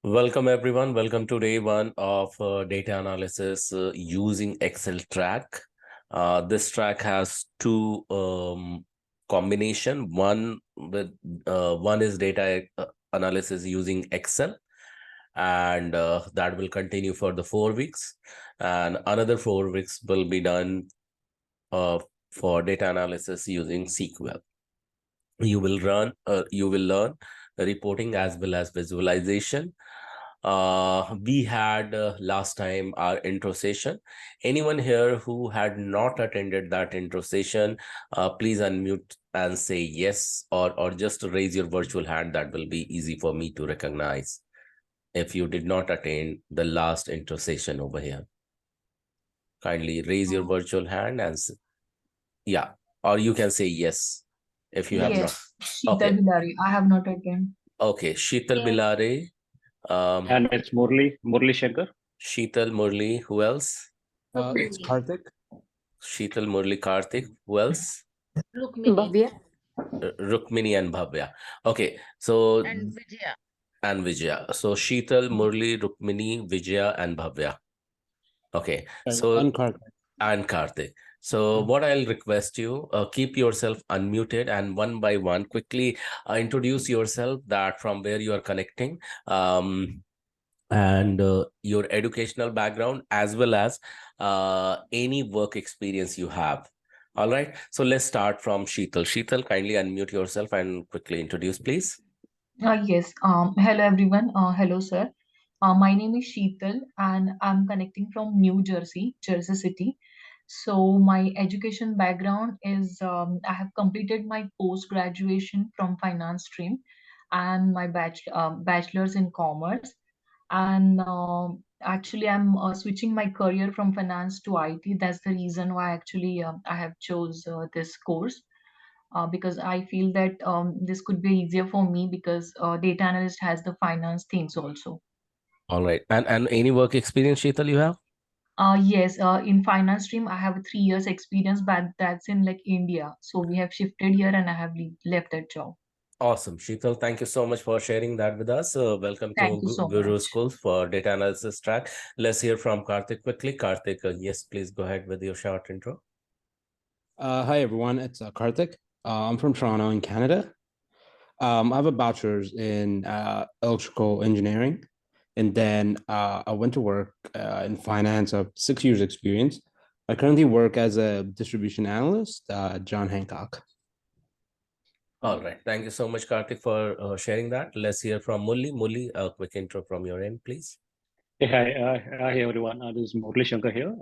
Welcome everyone. Welcome to day one of data analysis using Excel track. This track has two combination. One is data analysis using Excel, and that will continue for the 4 weeks. And another 4 weeks will be done for data analysis using SQL. You will learn reporting as well as visualization. We had last time our intro session. Anyone here who had not attended that intro session, please unmute and say yes, or just raise your virtual hand. That will be easy for me to recognize if you did not attend the last intro session over here. Kindly raise your virtual hand and yeah, or you can say yes if you have not. Yes, Sheetal Okay. Bilari. I have not attended. Okay, Sheetal Yes. Bilare, And it's Murli Shankar. Sheetal Murli, who else? It's Karthik. Sheetal Murli Karthik, who else? Rukmini Bhavya. Rukmini and Bhavya. Okay, so and Vijaya. and Vijaya. So Sheetal, Murli, Rukmini, Vijaya, and Bhavya. Okay, so And Karthik. and Karthik. So what I'll request you, keep yourself unmuted and one by one, quickly introduce yourself, that from where you are connecting, and your educational background, as well as any work experience you have. All right. So let's start from Sheetal. Sheetal, kindly unmute yourself and quickly introduce, please. Yes. Hello everyone. Hello sir. My name is Sheetal and I'm connecting from New Jersey, Jersey City. So my education background is I have completed my post graduation from finance stream and my bachelor's in commerce. And actually I'm switching my career from finance to IT. That's the reason why actually I have chose this course. Because I feel that this could be easier for me because data analyst has the finance things also. All right. And any work experience, Sheetal, you have? Yes, in finance stream, I have 3 years experience, but that's in like India. So we have shifted here and I have left that job. Awesome. Sheetal, thank you so much for sharing that with us. Welcome Thank you to so Guru much. School for Data Analysis track. Let's hear from Karthik quickly. Karthik, yes, please go ahead with your short intro. Hi, everyone. It's Karthik. I'm from Toronto in Canada. I have a bachelor's in electrical engineering. And then I went to work in finance. I have 6 years experience. I currently work as a distribution analyst at John Hancock. All right. Thank you so much, Karthik, for sharing that. Let's hear from Mulli. Mulli, a quick intro from your end, please. Hey, hi everyone. This is Murli Shankar here.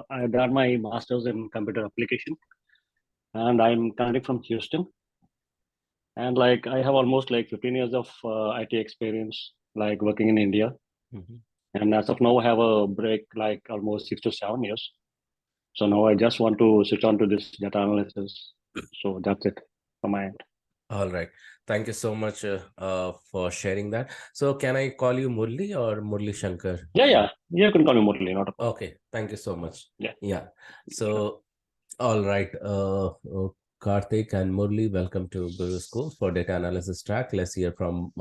I done my master's in computer application, and I'm currently from Houston. And like I have almost like 15 years of IT experience, like working in India. And as of now, I have a break like almost 6 to 7 years. So now I just want to switch on to this data analysis. So that's it from my end. All right. Thank you so much for sharing that. So can I call you Murli or Murli Shankar? Yeah. You can call me Murli, not a problem. Okay. Thank you so much. Yeah. So, all right. Karthik and Murli, welcome to Guru School for Data Analysis track. Let's hear from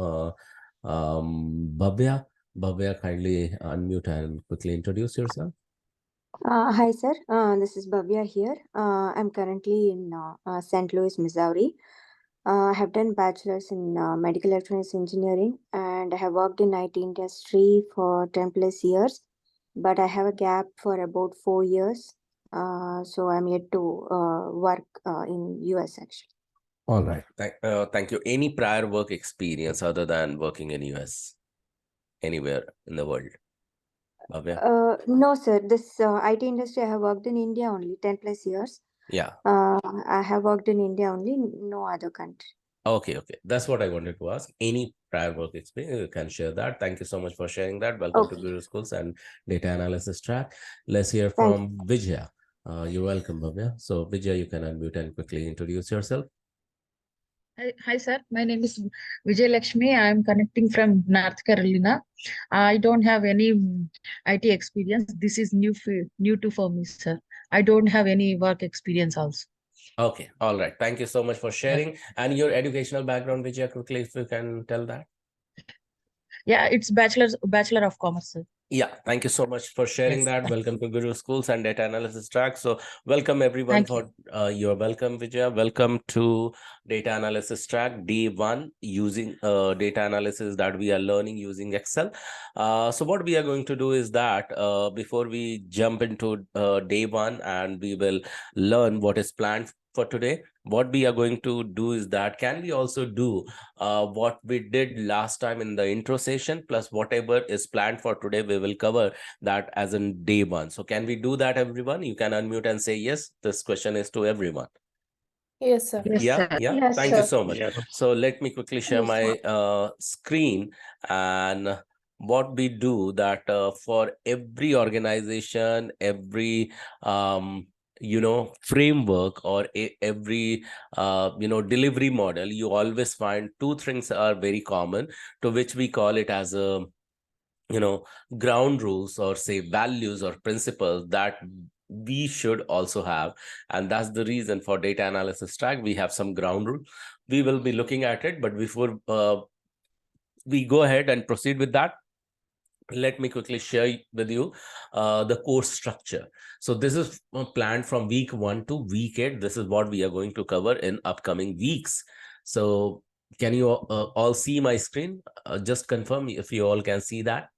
Bhavya. Bhavya, kindly unmute and quickly introduce yourself. Hi, sir. This is Bhavya here. I'm currently in St. Louis, Missouri. I have done bachelor's in medical electronics engineering, and I have worked in IT industry for 10 plus years. But I have a gap for about 4 years. So I'm yet to work in US actually. All right. Thank you. Any prior work experience other than working in US, anywhere in the world? Bhavya? No, sir. This IT industry I have worked in India only 10 plus years. Yeah. I have worked in India only, no other country. Okay. That's what I wanted to ask. Any prior work experience, you can share that. Thank you so much for sharing that. Welcome to Guru Schools and Data Analysis track. Let's hear from Vijaya. You're welcome, Bhavya. So Vijaya, you can unmute and quickly introduce yourself. Hi, sir. My name is Vijay Lakshmi. I am connecting from North Carolina. I don't have any IT experience. This is new for me, sir. I don't have any work experience also. Okay. All right. Thank you so much for sharing. And your educational background, Vijaya, quickly, if you can tell that. Yeah, it's Bachelor of Commerce, sir. Yeah, thank you so much for sharing that. Welcome to Guru Schools and Data Analysis Track. So welcome everyone Thank you. for you're welcome, Vijaya. Welcome to Data Analysis Track Day 1 using data analysis that we are learning using Excel. So what we are going to do is that before we jump into Day 1 and we will learn what is planned for today, what we are going to do is that can we also do what we did last time in the intro session plus whatever is planned for today, we will cover that as in Day 1. So can we do that, everyone? You can unmute and say yes. This question is to everyone. Yes, sir. Yes, Yeah, sir. yeah. Yes, Thank you sir. so much. Yes. So let me quickly share Yes, my screen, and what we do that for every organization, every framework or every delivery model, you always find two things are very common, to which we call it as a ground rules or say values or principles that we should also have. And that's the reason for data analysis track we have some ground rule. We will be looking at it, but before we go ahead and proceed with that, let me quickly share with you the course structure. So this is planned from week 1 to week 8. This is what we are going to cover in upcoming weeks. So can you all see my screen? Just confirm if you all can see that.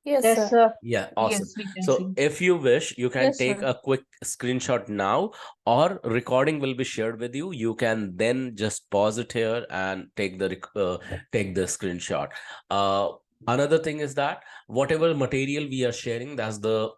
Yes, Yes, sir. sir. Yeah, awesome. Yes, we can So see. if you wish, you can Yes, take sir. a quick screenshot now, or recording will be shared with you. You can then just pause it here and take the screenshot. Another thing is that whatever material we are sharing, that's the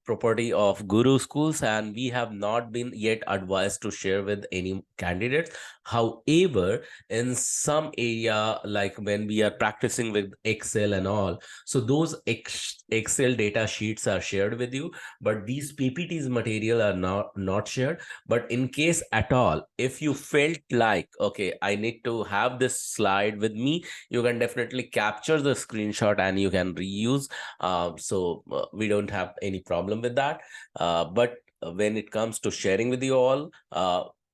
property of Guru Schools, and we have not been yet advised to share with any candidates. However, in some area, like when we are practicing with Excel and all, so those Excel data sheets are shared with you, but these PPTs material are not shared. But in case at all, if you felt like, okay, I need to have this slide with me, you can definitely capture the screenshot and you can reuse. So we don't have any problem with that. But when it comes to sharing with you all,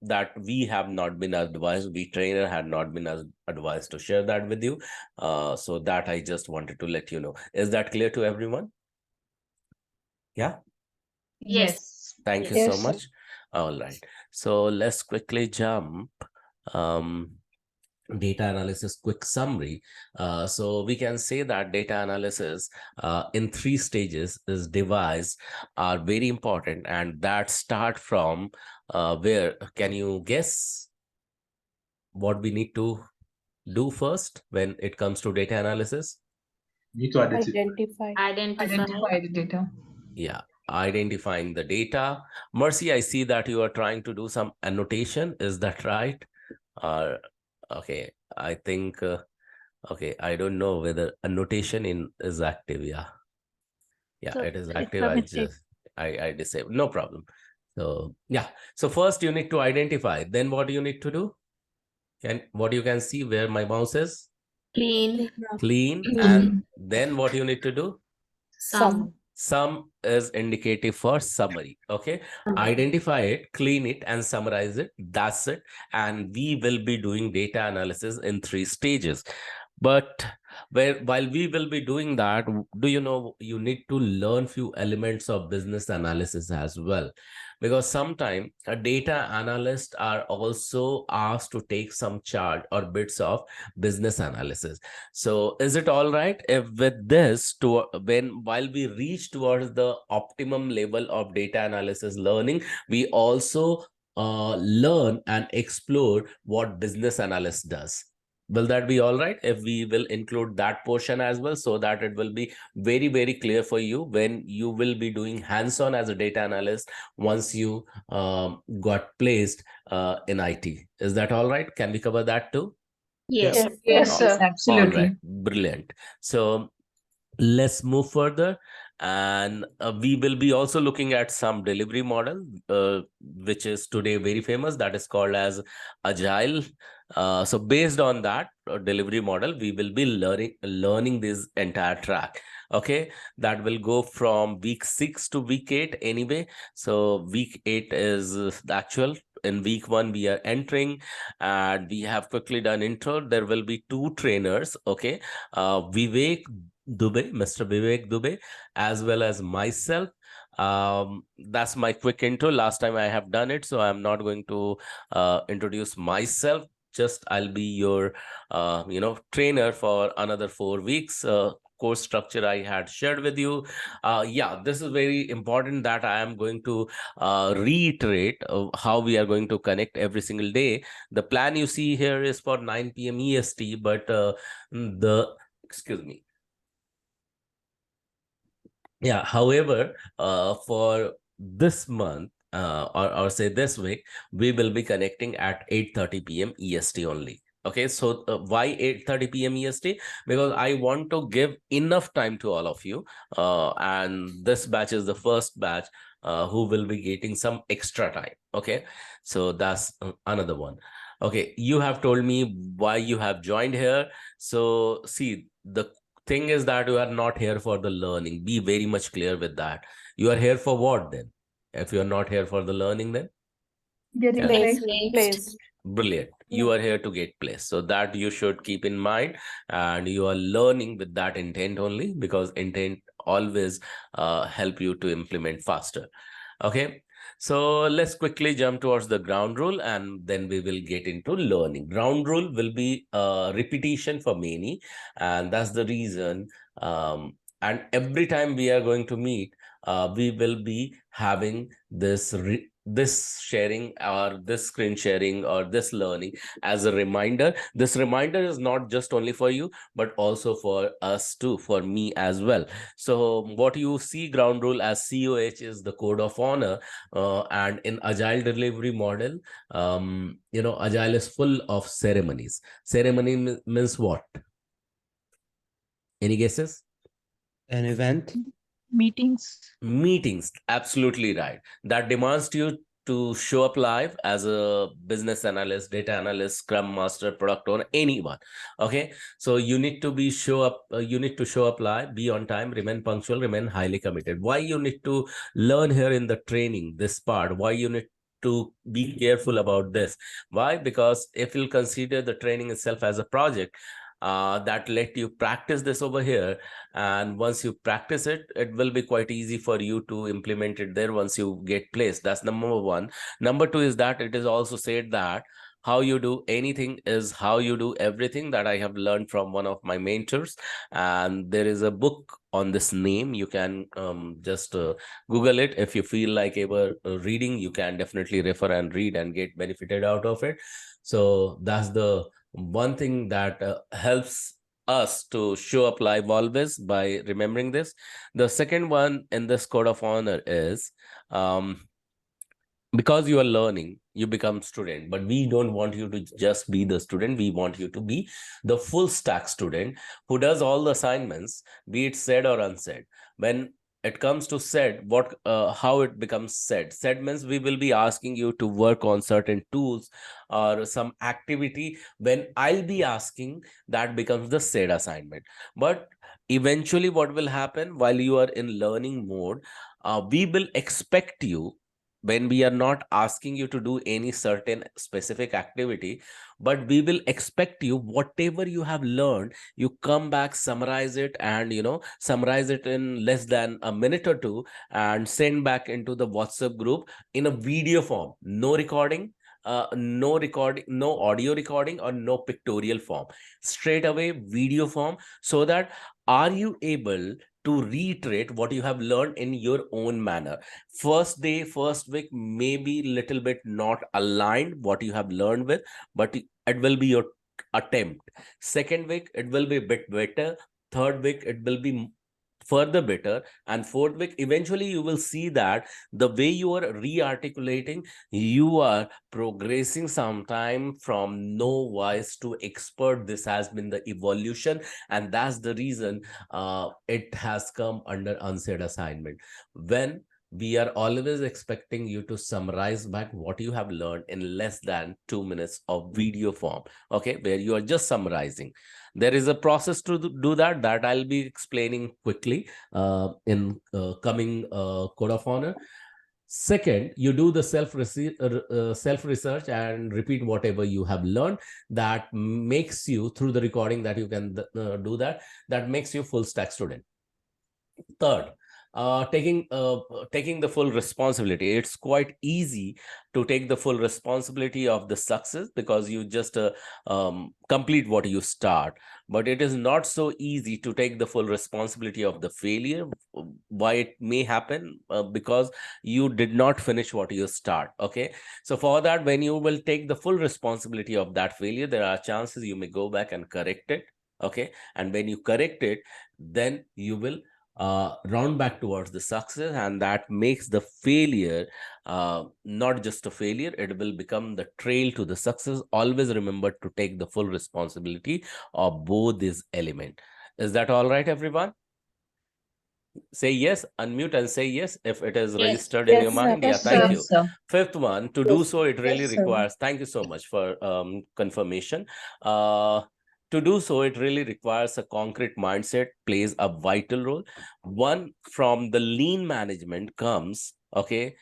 that we have not been advised, we trainer had not been advised to share that with you. So that I just wanted to let you know. Is that clear to everyone? Yeah. Yes. Thank you Yes, so sir. much. All right. So let's quickly jump. Data analysis quick summary. So we can say that data analysis in 3 stages is devised are very important, and that start from where can you guess what we need to do first when it comes to data analysis? Need to identify. Identify the data. Yeah, identifying the data. Mercy, I see that you are trying to do some annotation. Is that right? Okay, I think okay, I don't know whether annotation is active. Yeah, So it is it's active. a I mistake. just I disabled. No problem. So yeah, so first you need to identify. Then what do you need to do? What you can see where my mouse is? Clean. Clean. Clean. And then what you need to do? Sum. Sum is indicative for summary. Okay, identify it, clean it, and summarize it. That's it. And we will be doing data analysis in 3 stages. But while we will be doing that, do you know you need to learn few elements of business analysis as well? Because sometimes a data analyst are also asked to take some chart or bits of business analysis. So is it all right if with this, to while we reach towards the optimum level of data analysis learning, we also learn and explore what business analyst does? Will that be all right if we will include that portion as well, so that it will be very, very clear for you when you will be doing hands-on as a data analyst once you got placed in IT? Is that all right? Can we cover that too? Yes. Yes, All absolutely. right, brilliant. So let's move further, and we will be also looking at some delivery model, which is today very famous, that is called as agile. So based on that delivery model, we will be learning this entire track. Okay, that will go from week 6 to week 8 anyway. So week 8 is the actual. In week 1 we are entering, and we have quickly done intro. There will be 2 trainers. Okay, Vivek Dubey, Mr. Vivek Dubey, as well as myself. That's my quick intro. Last time I have done it, so I'm not going to introduce myself. Just I'll be your trainer for another 4 weeks. Course structure I had shared with you. Yeah, this is very important that I am going to reiterate how we are going to connect every single day. The plan you see here is for 9 p.m. EST, but excuse me. Yeah, however, for this month, or say this week, we will be connecting at 8:30 p.m. EST only. Okay, so why 8:30 p.m. EST? Because I want to give enough time to all of you. And this batch is the first batch who will be getting some extra time. Okay, so that's another one. Okay, you have told me why you have joined here. So see, the thing is that you are not here for the learning. Be very much clear with that. You are here for what then? If you are not here for the learning, then Getting Place placed. placed. brilliant. You are here to get placed. So that you should keep in mind, and you are learning with that intent only, because intent always help you to implement faster. Okay, so let's quickly jump towards the ground rule, and then we will get into learning. Ground rule will be repetition for many, and that's the reason. And every time we are going to meet, we will be having this sharing, or this screen sharing, or this learning as a reminder. This reminder is not just only for you, but also for us too, for me as well. So what you see ground rule as COH is the code of honor. And in agile delivery model, agile is full of ceremonies. Ceremony means what? Any guesses? An event. Meetings. Absolutely right. That demands you to show up live as a business analyst, data analyst, scrum master, product owner, anyone. Okay, so you need to show up live, be on time, remain punctual, remain highly committed. Why you need to learn here in the training, this part? Why you need to be careful about this? Why? Because if you'll consider the training itself as a project, that let you practice this over here, and once you practice it, it will be quite easy for you to implement it there once you get placed. That's number one. Number two is that it is also said that how you do anything is how you do everything. That I have learned from one of my mentors, and there is a book on this name. You can just Google it. If you feel like ever reading, you can definitely refer and read and get benefited out of it. So that's the one thing that helps us to show up live always, by remembering this. The second one in this code of honor is, because you are learning, you become student, but we don't want you to just be the student. We want you to be the full stack student who does all the assignments, be it said or unsaid. When it comes to said, how it becomes said means we will be asking you to work on certain tools or some activity. When I'll be asking, that becomes the said assignment. But eventually what will happen while you are in learning mode, we will expect you, when we are not asking you to do any certain specific activity, but we will expect you, whatever you have learned, you come back, summarize it, and summarize it in less than a minute or two, and send back into the WhatsApp group in a video form. No recording, no audio recording, or no pictorial form. Straight away video form, so that are you able to reiterate what you have learned in your own manner. First day, first week may be little bit not aligned what you have learned with, but it will be your attempt. Second week it will be a bit better. Third week it will be further better, and fourth week eventually you will see that the way you are re-articulating, you are progressing sometime from novice to expert. This has been the evolution, and that's the reason it has come under unsaid assignment. When we are always expecting you to summarize back what you have learned in less than 2 minutes of video form, okay, where you are just summarizing. There is a process to do that I'll be explaining quickly in coming code of honor. Second, you do the self research and repeat whatever you have learned. That makes you, through the recording that you can do that makes you full stack student. Third, taking the full responsibility. It's quite easy to take the full responsibility of the success because you just complete what you start. But it is not so easy to take the full responsibility of the failure. Why it may happen? Because you did not finish what you start. Okay, so for that, when you will take the full responsibility of that failure, there are chances you may go back and correct it. Okay, and when you correct it, then you will round back towards the success, and that makes the failure not just a failure, it will become the trail to the success. Always remember to take the full responsibility of both these elements. Is that all right, everyone? Say yes, unmute and say yes if it is Yes. registered in your Yes, sir. mind. Yeah, Yes, thank sir. you. Yes, sir. Fifth one, to do so, it really Yes, sir. requires, thank you so much for confirmation. To do so, it really requires a concrete mindset, plays a vital role. One, from the lean management comes, okay,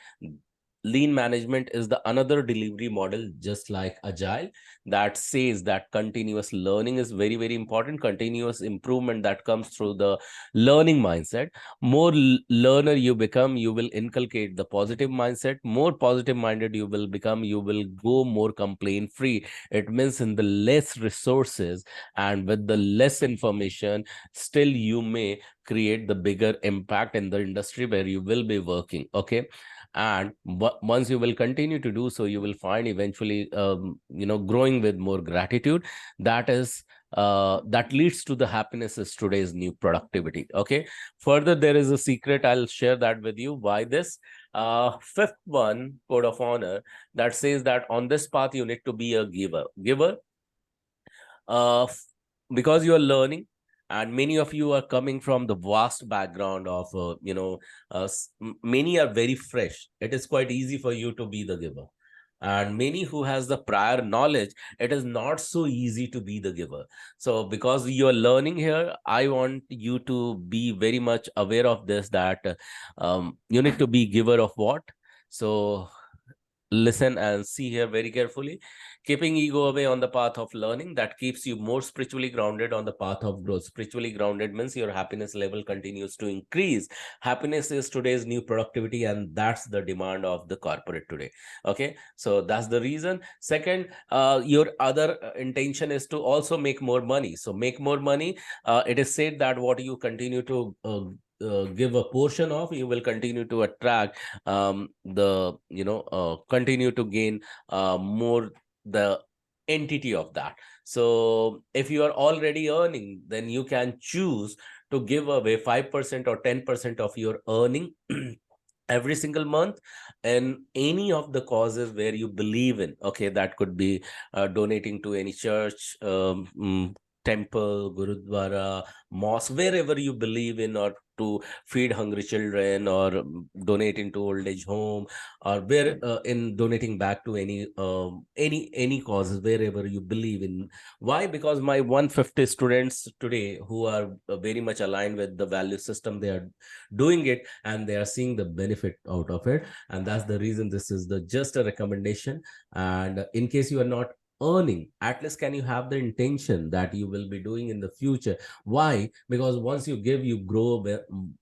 lean management is the another delivery model, just like agile, that says that continuous learning is very, very important. Continuous improvement that comes through the learning mindset. More learner you become, you will inculcate the positive mindset. More positive minded you will become, you will go more complaint free. It means in the less resources and with the less information, still you may create the bigger impact in the industry where you will be working. Okay, and once you will continue to do so, you will find eventually growing with more gratitude. That leads to the happiness is today's new productivity. Okay, further, there is a secret, I'll share that with you. Why this? Fifth one, code of honor, that says that on this path you need to be a giver uh, because you are learning, and many of you are coming from the vast background of many are very fresh. It is quite easy for you to be the giver, and many who has the prior knowledge, it is not so easy to be the giver. So because you are learning here, I want you to be very much aware of this, that you need to be giver of what. So listen and see here very carefully. Keeping ego away on the path of learning, that keeps you more spiritually grounded on the path of growth. Spiritually grounded means your happiness level continues to increase. Happiness is today's new productivity, and that's the demand of the corporate today. Okay, so that's the reason. Second, your other intention is to also make more money. So make more money. It is said that what you continue to give a portion of, you will continue to attract continue to gain more the entity of that. So if you are already earning, then you can choose to give away 5% or 10% of your earning every single month, and any of the causes where you believe in. Okay, that could be donating to any church, temple, gurudwara, mosque, wherever you believe in, or to feed hungry children, or donating to old age home, or where in donating back to any causes wherever you believe in. Why? Because my 150 students today who are very much aligned with the value system, they are doing it and they are seeing the benefit out of it, and that's the reason this is the just a recommendation. And in case you are not earning, at least can you have the intention that you will be doing in the future. Why? Because once you give, you grow,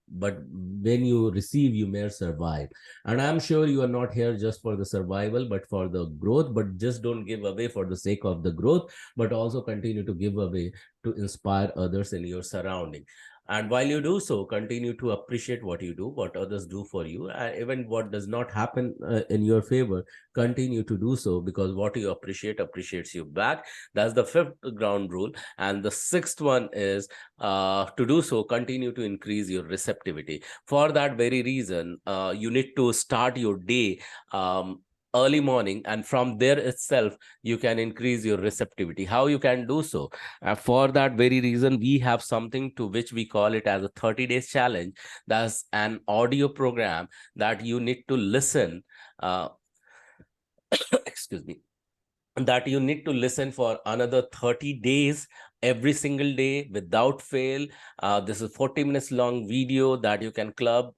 but when you receive, you may survive. And I'm sure you are not here just for the survival but for the growth. But just don't give away for the sake of the growth, but also continue to give away to inspire others in your surrounding. And while you do so, continue to appreciate what you do, what others do for you, and even what does not happen in your favor, continue to do so, because what you appreciate appreciates you back. That's the fifth ground rule. And the sixth one is to do so, continue to increase your receptivity. For that very reason, you need to start your day early morning, and from there itself you can increase your receptivity. How you can do so? For that very reason, we have something to which we call it as a 30 days challenge. That's an audio program that you need to listen, excuse me, that you need to listen for another 30 days, every single day without fail. This is 40 minutes long video that you can club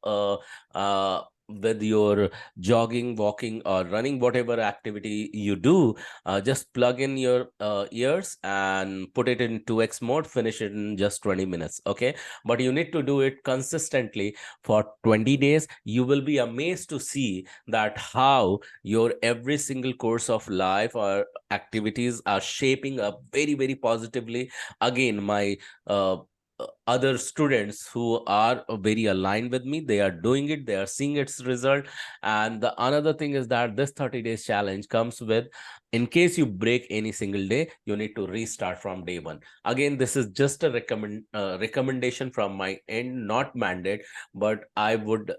with your jogging, walking, or running, whatever activity you do. Just plug in your ears and put it in 2x mode, finish it in just 20 minutes. Okay, but you need to do it consistently for 20 days. You will be amazed to see that how your every single course of life or activities are shaping up very, very positively. Again, my other students who are very aligned with me, they are doing it, they are seeing its result. And the another thing is that this 30 days challenge comes with, in case you break any single day, you need to restart from day one. Again, this is just a recommendation from my end, not mandate, but I would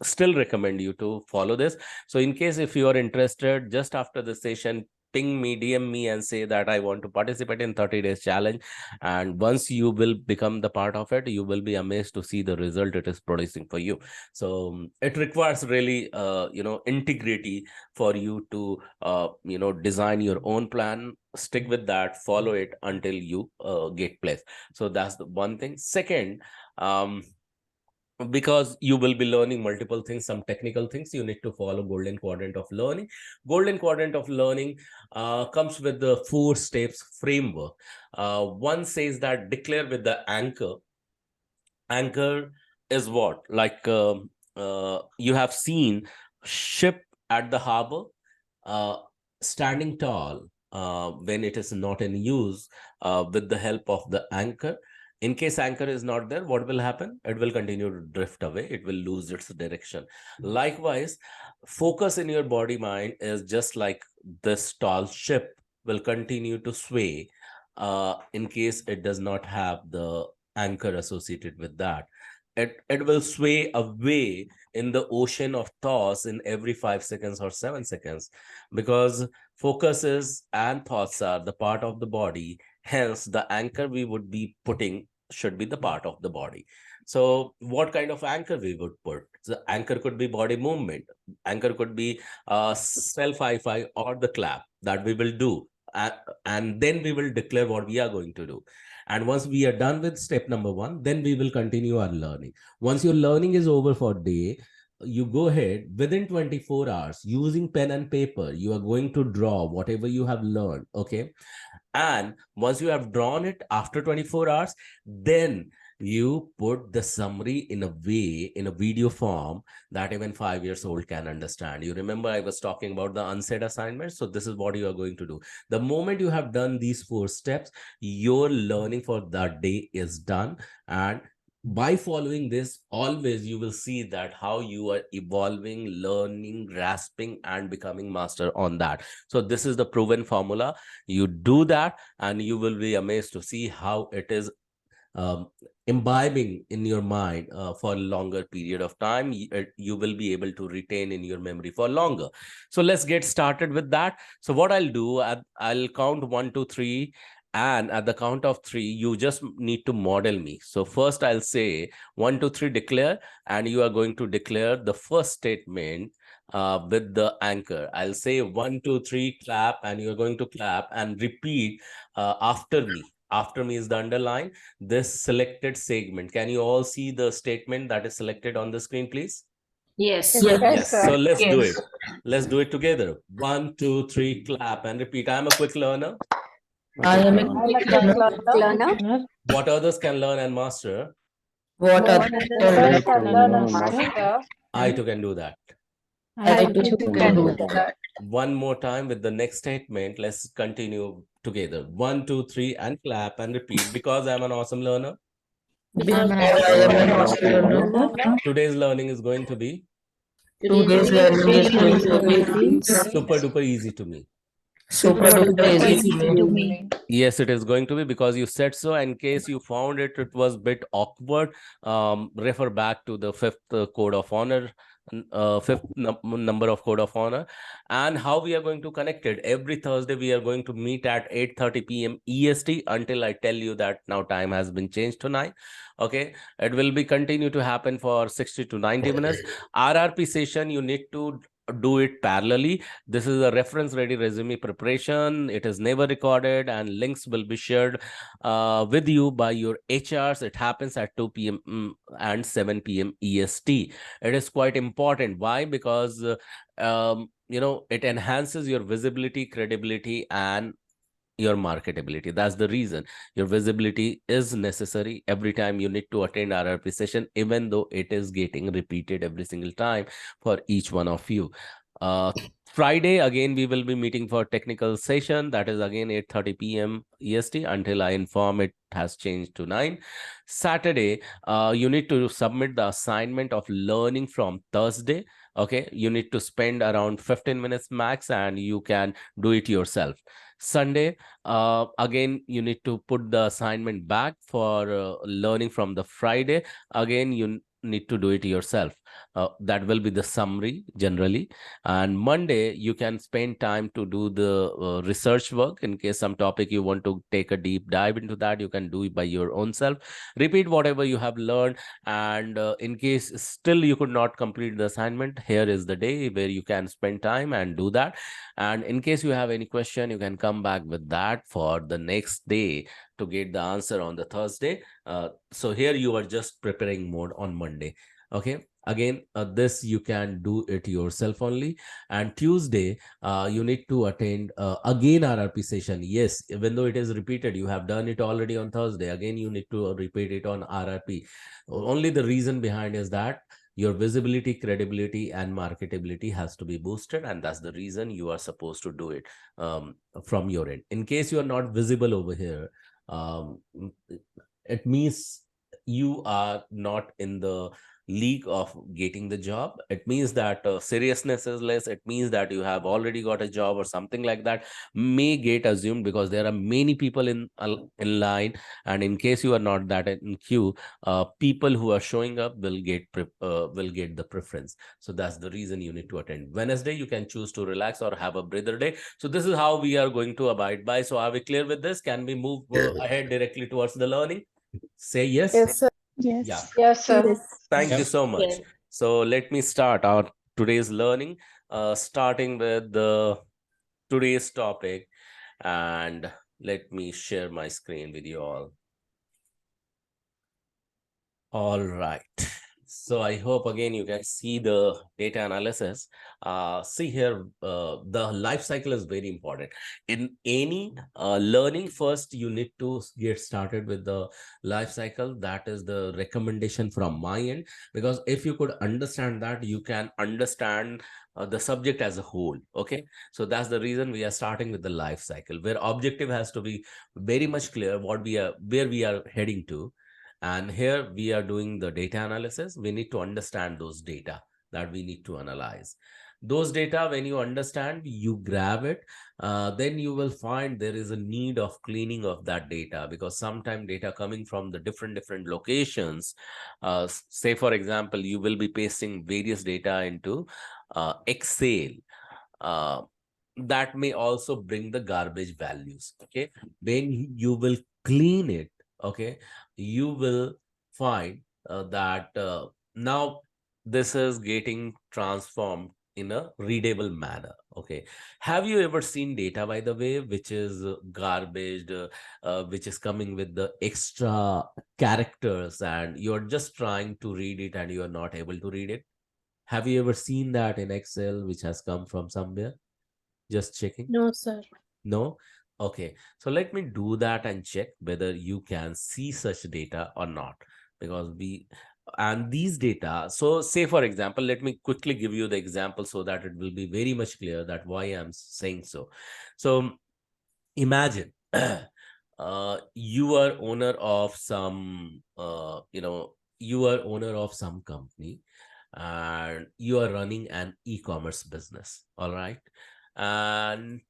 still recommend you to follow this. So in case if you are interested, just after the session, ping me, DM me, and say that I want to participate in 30 days challenge. And once you will become the part of it, you will be amazed to see the result it is producing for you. So it requires really integrity for you to design your own plan, stick with that, follow it until you get placed. So that's the one thing. Second, because you will be learning multiple things, some technical things, you need to follow golden quadrant of learning. Golden quadrant of learning comes with the 4 steps framework. One says that declare with the anchor. Anchor is what? Like you have seen ship at the harbor standing tall when it is not in use with the help of the anchor. In case anchor is not there, what will happen? It will continue to drift away. It will lose its direction. Likewise, focus in your body mind is just like this tall ship will continue to sway in case it does not have the anchor associated with that. It will sway away in the ocean of thoughts in every 5 seconds or 7 seconds, because focuses and thoughts are the part of the body. Hence, the anchor we would be putting should be the part of the body. So what kind of anchor we would put? The anchor could be body movement. Anchor could be self high five or the clap that we will do. And then we will declare what we are going to do. And once we are done with step number 1, then we will continue our learning. Once your learning is over for day, you go ahead within 24 hours using pen and paper, you are going to draw whatever you have learned. Okay. And once you have drawn it after 24 hours, then you put the summary in a way, in a video form that even 5 years old can understand. You remember I was talking about the unsaid assignments. So this is what you are going to do. The moment you have done these 4 steps, your learning for that day is done. And by following this, always you will see that how you are evolving, learning, grasping, and becoming master on that. So this is the proven formula. You do that and you will be amazed to see how it is imbibing in your mind for a longer period of time. You will be able to retain in your memory for longer. So let's get started with that. So what I'll do, I'll count 1, 2, 3. And at the count of 3, you just need to model me. So first I'll say 1, 2, 3, declare, and you are going to declare the first statement with the anchor. I'll say 1, 2, 3, clap, and you're going to clap and repeat after me. After me is the underline, this selected segment. Can you all see the statement that is selected on the screen, please? Yes. Yes. So let's do it. Let's do it together. 1, 2, 3, clap and repeat. I'm a quick learner. I am a quick learner. What others can learn and master, What others can learn and master, I too can do that. I too can do that. One more time with the next statement. Let's continue together. 1, 2, 3, and clap and repeat. Because I'm an awesome learner. Because I am an awesome learner. Today's learning is going to be Today's learning is going to be super duper easy to me. super duper easy to me. Yes, it is going to be, because you said so. In case you found it was a bit awkward, refer back to the 5th code of honor fifth number of Code of Honor, and how we are going to connect it. Every Thursday we are going to meet at 8:30 p.m. EST until I tell you that now time has been changed to 9. Okay, it will be continue to happen for 60 to 90 minutes. RRP session, you need to do it parallelly. This is a reference ready resume preparation. It is never recorded, and links will be shared with you by your HRs. It happens at 2 p.m. And 7 p.m. EST. It is quite important. Why? Because it enhances your visibility, credibility, and your marketability. That's the reason your visibility is necessary every time you need to attend RRP session, even though it is getting repeated every single time for each one of you. Friday, again, we will be meeting for technical session. That is again 8:30 p.m. EST until I inform it has changed to 9. Saturday, you need to submit the assignment of learning from Thursday. Okay, you need to spend around 15 minutes max, and you can do it yourself. Sunday, again, you need to put the assignment back for learning from the Friday. Again, you need to do it yourself. That will be the summary generally. And Monday, you can spend time to do the research work. In case some topic you want to take a deep dive into that, you can do it by your own self. Repeat whatever you have learned. And in case still you could not complete the assignment, here is the day where you can spend time and do that. And in case you have any question, you can come back with that for the next day to get the answer on the Thursday. So here you are just preparing mode on Monday. Okay. Again, this you can do it yourself only. And Tuesday, you need to attend again RRP session. Yes, even though it is repeated, you have done it already on Thursday. Again, you need to repeat it on RRP. Only the reason behind is that your visibility, credibility, and marketability has to be boosted, and that's the reason you are supposed to do it from your end. In case you are not visible over here, it means you are not in the league of getting the job. It means that seriousness is less. It means that you have already got a job or something like that may get assumed, because there are many people in line, and in case you are not that in queue, people who are showing up will get the preference. So that's the reason you need to attend. Wednesday, you can choose to relax or have a breather day. So this is how we are going to abide by. So are we clear with this? Can we move ahead directly towards the learning? Say yes. Yes, sir. Yes. Yeah. Yes, sir. Yes. Thank you so much. Yes. So let me start our today's learning, starting with the today's topic, and let me share my screen with you all. All right. So I hope again you can see the data analysis. See here, the life cycle is very important. In any learning, first you need to get started with the life cycle. That is the recommendation from my end, because if you could understand that, you can understand the subject as a whole. Okay, so that's the reason we are starting with the life cycle, where objective has to be very much clear where we are heading to. And here we are doing the data analysis. We need to understand those data that we need to analyze. Those data, when you understand, you grab it, then you will find there is a need of cleaning of that data, because sometimes data coming from the different locations, say for example, you will be pasting various data into Excel. That may also bring the garbage values. Okay, when you will clean it, okay, you will find that now this is getting transformed in a readable manner. Okay, have you ever seen data, by the way, which is garbage, which is coming with the extra characters, and you're just trying to read it and you are not able to read it? Have you ever seen that in Excel, which has come from somewhere? Just checking. No, sir. No? Okay. So let me do that and check whether you can see such data or not. Because these data, so say for example, let me quickly give you the example so that it will be very much clear that why I'm saying so. So imagine you are owner of some, you are owner of some company, and you are running an e-commerce business. All right. And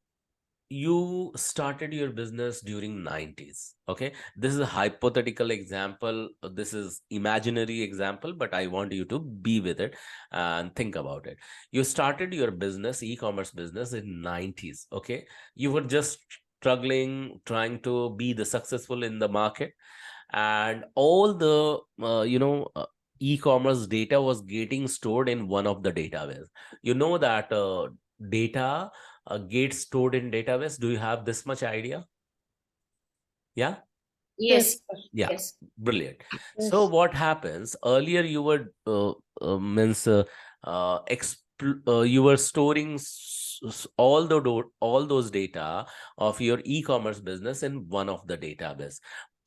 you started your business during 90s. Okay, this is a hypothetical example, this is imaginary example, but I want you to be with it and think about it. You started your business, e-commerce business, in 90s. Okay, you were just struggling, trying to be the successful in the market, and all the e-commerce data was getting stored in one of the database. You know that data gets stored in database. Do you have this much idea? Yeah. Yes. Yeah. Yes. Brilliant. So what happens earlier, you were you were storing all those data of your e-commerce business in one of the database.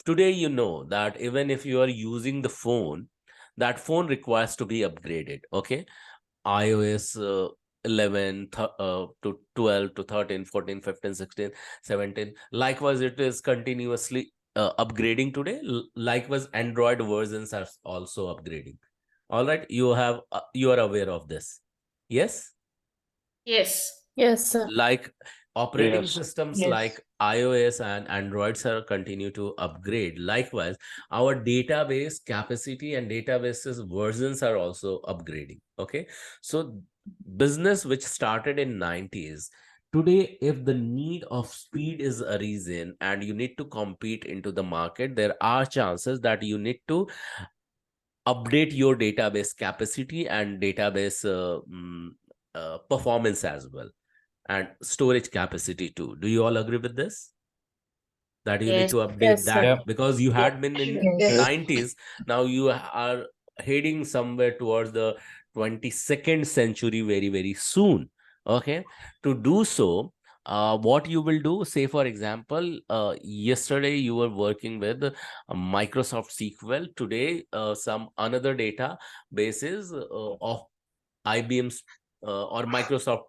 Today, you know that even if you are using the phone, that phone requires to be upgraded. Okay, iOS 11 to 12 to 13, 14, 15, 16, 17. Likewise, it is continuously upgrading today. Likewise, Android versions are also upgrading. All right, you are aware of this. Yes. Yes. Yes, sir. Like operating Yes. systems Yes. like iOS and Androids are continue to upgrade. Likewise, our database capacity and databases versions are also upgrading. Okay, so business which started in 90s, today if the need of speed is arisen and you need to compete into the market, there are chances that you need to update your database capacity and database performance as well, and storage capacity too. Do you all agree with this? That you need Yes. to update Yes, sir. that Yep. because you Yes. had been in Yes. 90s. Now you are heading somewhere towards the 22nd century very, very soon. Okay, to do so, what you will do, say for example, yesterday you were working with Microsoft SQL. Today, some another databases of IBM's or Microsoft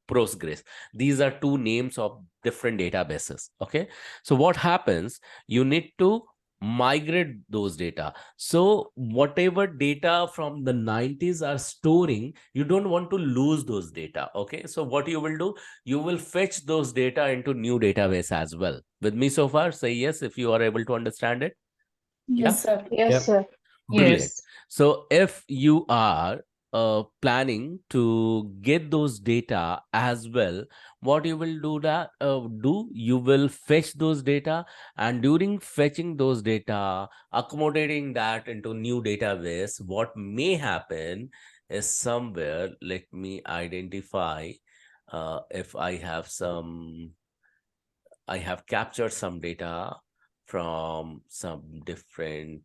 Postgres. These are two names of different databases. Okay, so what happens? You need to migrate those data. So whatever data from the 90s are storing, you don't want to lose those data. Okay, so what you will do? You will fetch those data into new database as well. With me so far? Say yes if you are able to understand it. Yeah. Yes, sir. Yep. Yes, sir. Brilliant. Yes. So if you are planning to get those data as well, what you will do, you will fetch those data, and during fetching those data, accommodating that into new database, what may happen is somewhere, let me identify if I have captured some data from some different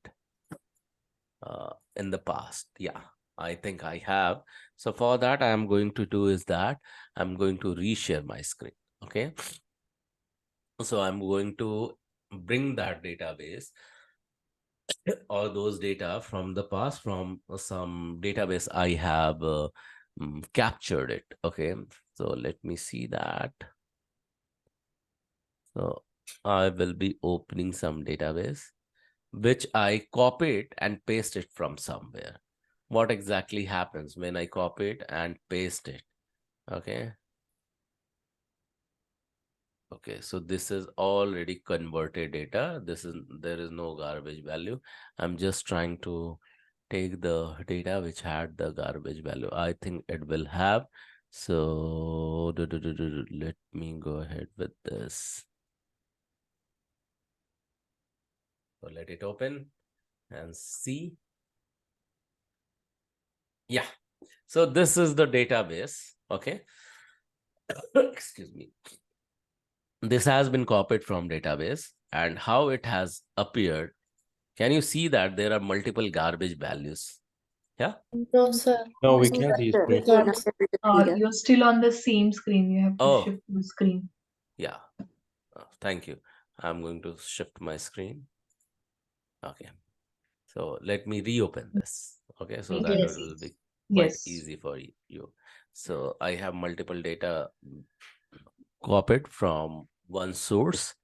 in the past. Yeah, I think I have. So for that, I am going to do is that I'm going to reshare my screen. Okay, so I'm going to bring that database or those data from the past, from some database I have captured it. Okay, so let me see that. So I will be opening some database which I copied and pasted from somewhere. What exactly happens when I copy it and paste it? Okay. Okay, so this is already converted data. There is no garbage value. I'm just trying to take the data which had the garbage value. I think it will have. So let me go ahead with this. So let it open and see. Yeah. So this is the database. Okay. Excuse me. This has been copied from database, and how it has appeared. Can you see that there are multiple garbage values? Yeah. No, sir. No, we No, can't see sir. screen. We can't. Not able to see that. You're still on the same screen. You have to Oh, shift the screen. yeah. Thank you. I'm going to shift my screen. Okay. So let me reopen this. Okay. So that it Yes. will be quite Yes. easy for you. So I have multiple data copied from one source,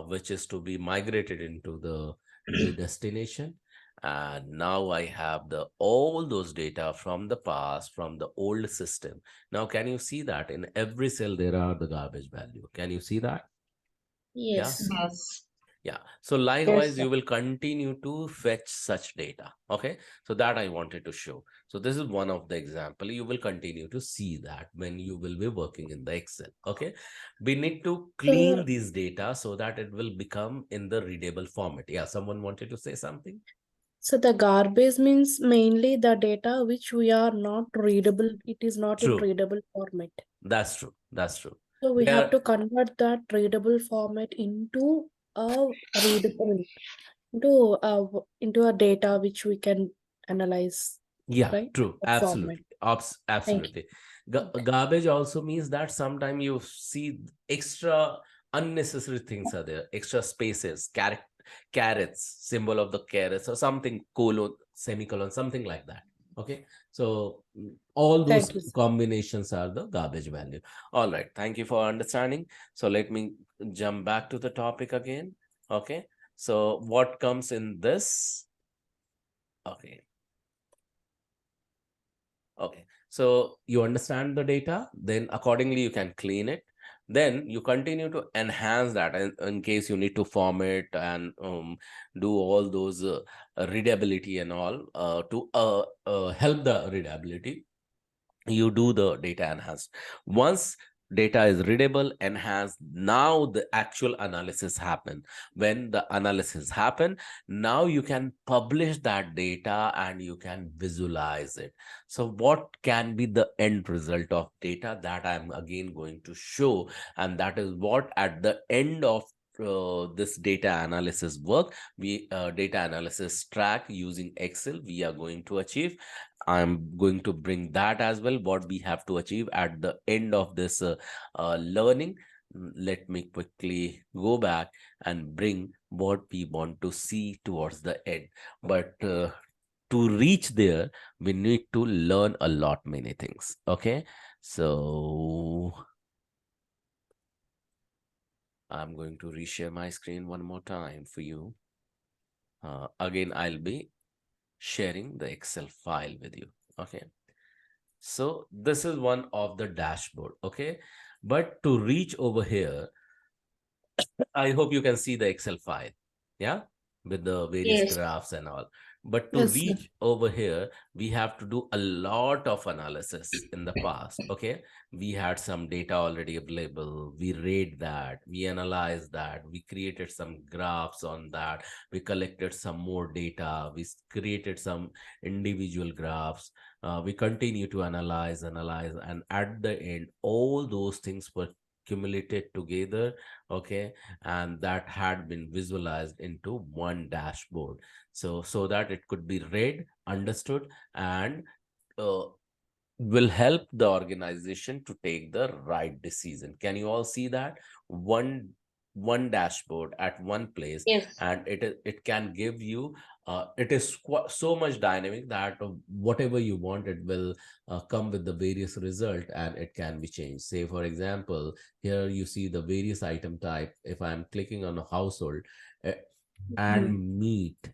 which is to be migrated into the new destination. And now I have all those data from the past, from the old system. Now, can you see that in every cell there are the garbage value? Can you see that? Yeah. Yes. Yes. Yeah. So likewise, you will continue to fetch such data. Okay. So that I wanted to show. So this is one of the example. You will continue to see that when you will be working in the Excel. Okay. We need to clean these data so that it will become in the readable format. Yeah. Someone wanted to say something? So the garbage means mainly the data which we are not readable. It is not in True. readable format. That's true. That's true. So we They have are, to convert that readable format into a readable into a data which we can analyze, yeah, right? true. That format. Absolutely. Thank you. Absolutely. Okay. Garbage also means that sometimes you see extra unnecessary things are there, extra spaces, carrots, symbol of the carrots, or something, colon, semicolon, something like that. Okay. So all those Thank you, sir. combinations are the garbage value. All right. Thank you for understanding. So let me jump back to the topic again. Okay. So what comes in this? Okay. Okay, so you understand the data, then accordingly you can clean it. Then you continue to enhance that in case you need to format and do all those readability and all to help the readability. You do the data enhance. Once data is readable, enhanced, now the actual analysis happen. When the analysis happen, now you can publish that data and you can visualize it. So what can be the end result of data, that I'm again going to show, and that is what at the end of this data analysis work, we data analysis track using Excel, we are going to achieve. I'm going to bring that as well, what we have to achieve at the end of this learning. Let me quickly go back and bring what we want to see towards the end. But to reach there, we need to learn a lot, many things. Okay. So I'm going to reshare my screen one more time for you. Again, I'll be sharing the Excel file with you. Okay. So this is one of the dashboard. Okay. But to reach over here, I hope you can see the Excel file. Yeah. With the various Yes. graphs and all. But to Yes, sir. reach over here, we have to do a lot of analysis in the past. Okay. We had some data already available. We read that, we analyzed that, we created some graphs on that, we collected some more data, we created some individual graphs. We continue to analyze, and at the end, all those things were accumulated together. Okay, and that had been visualized into one dashboard, so that it could be read, understood, and uh, will help the organization to take the right decision. Can you all see that? One dashboard at one place, Yes. and it can give you it is so much dynamic that whatever you want, it will come with the various result, and it can be changed. Say for example, here you see the various item type. If I'm clicking on a household and meat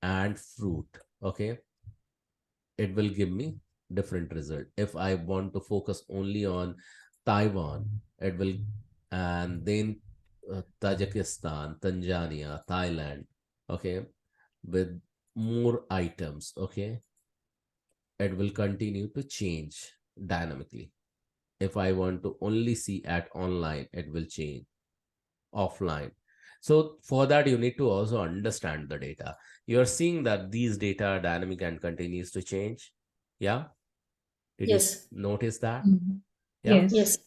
and fruit, okay, it will give me different result. If I want to focus only on Taiwan, it will, and then Tajikistan, Tanzania, Thailand, okay, with more items, okay, it will continue to change dynamically. If I want to only see at online, it will change offline. So for that, you need to also understand the data. You're seeing that these data are dynamic and continues to change. Yeah. Did you Yes. notice that? Mhm. Yeah. Yes. Yes.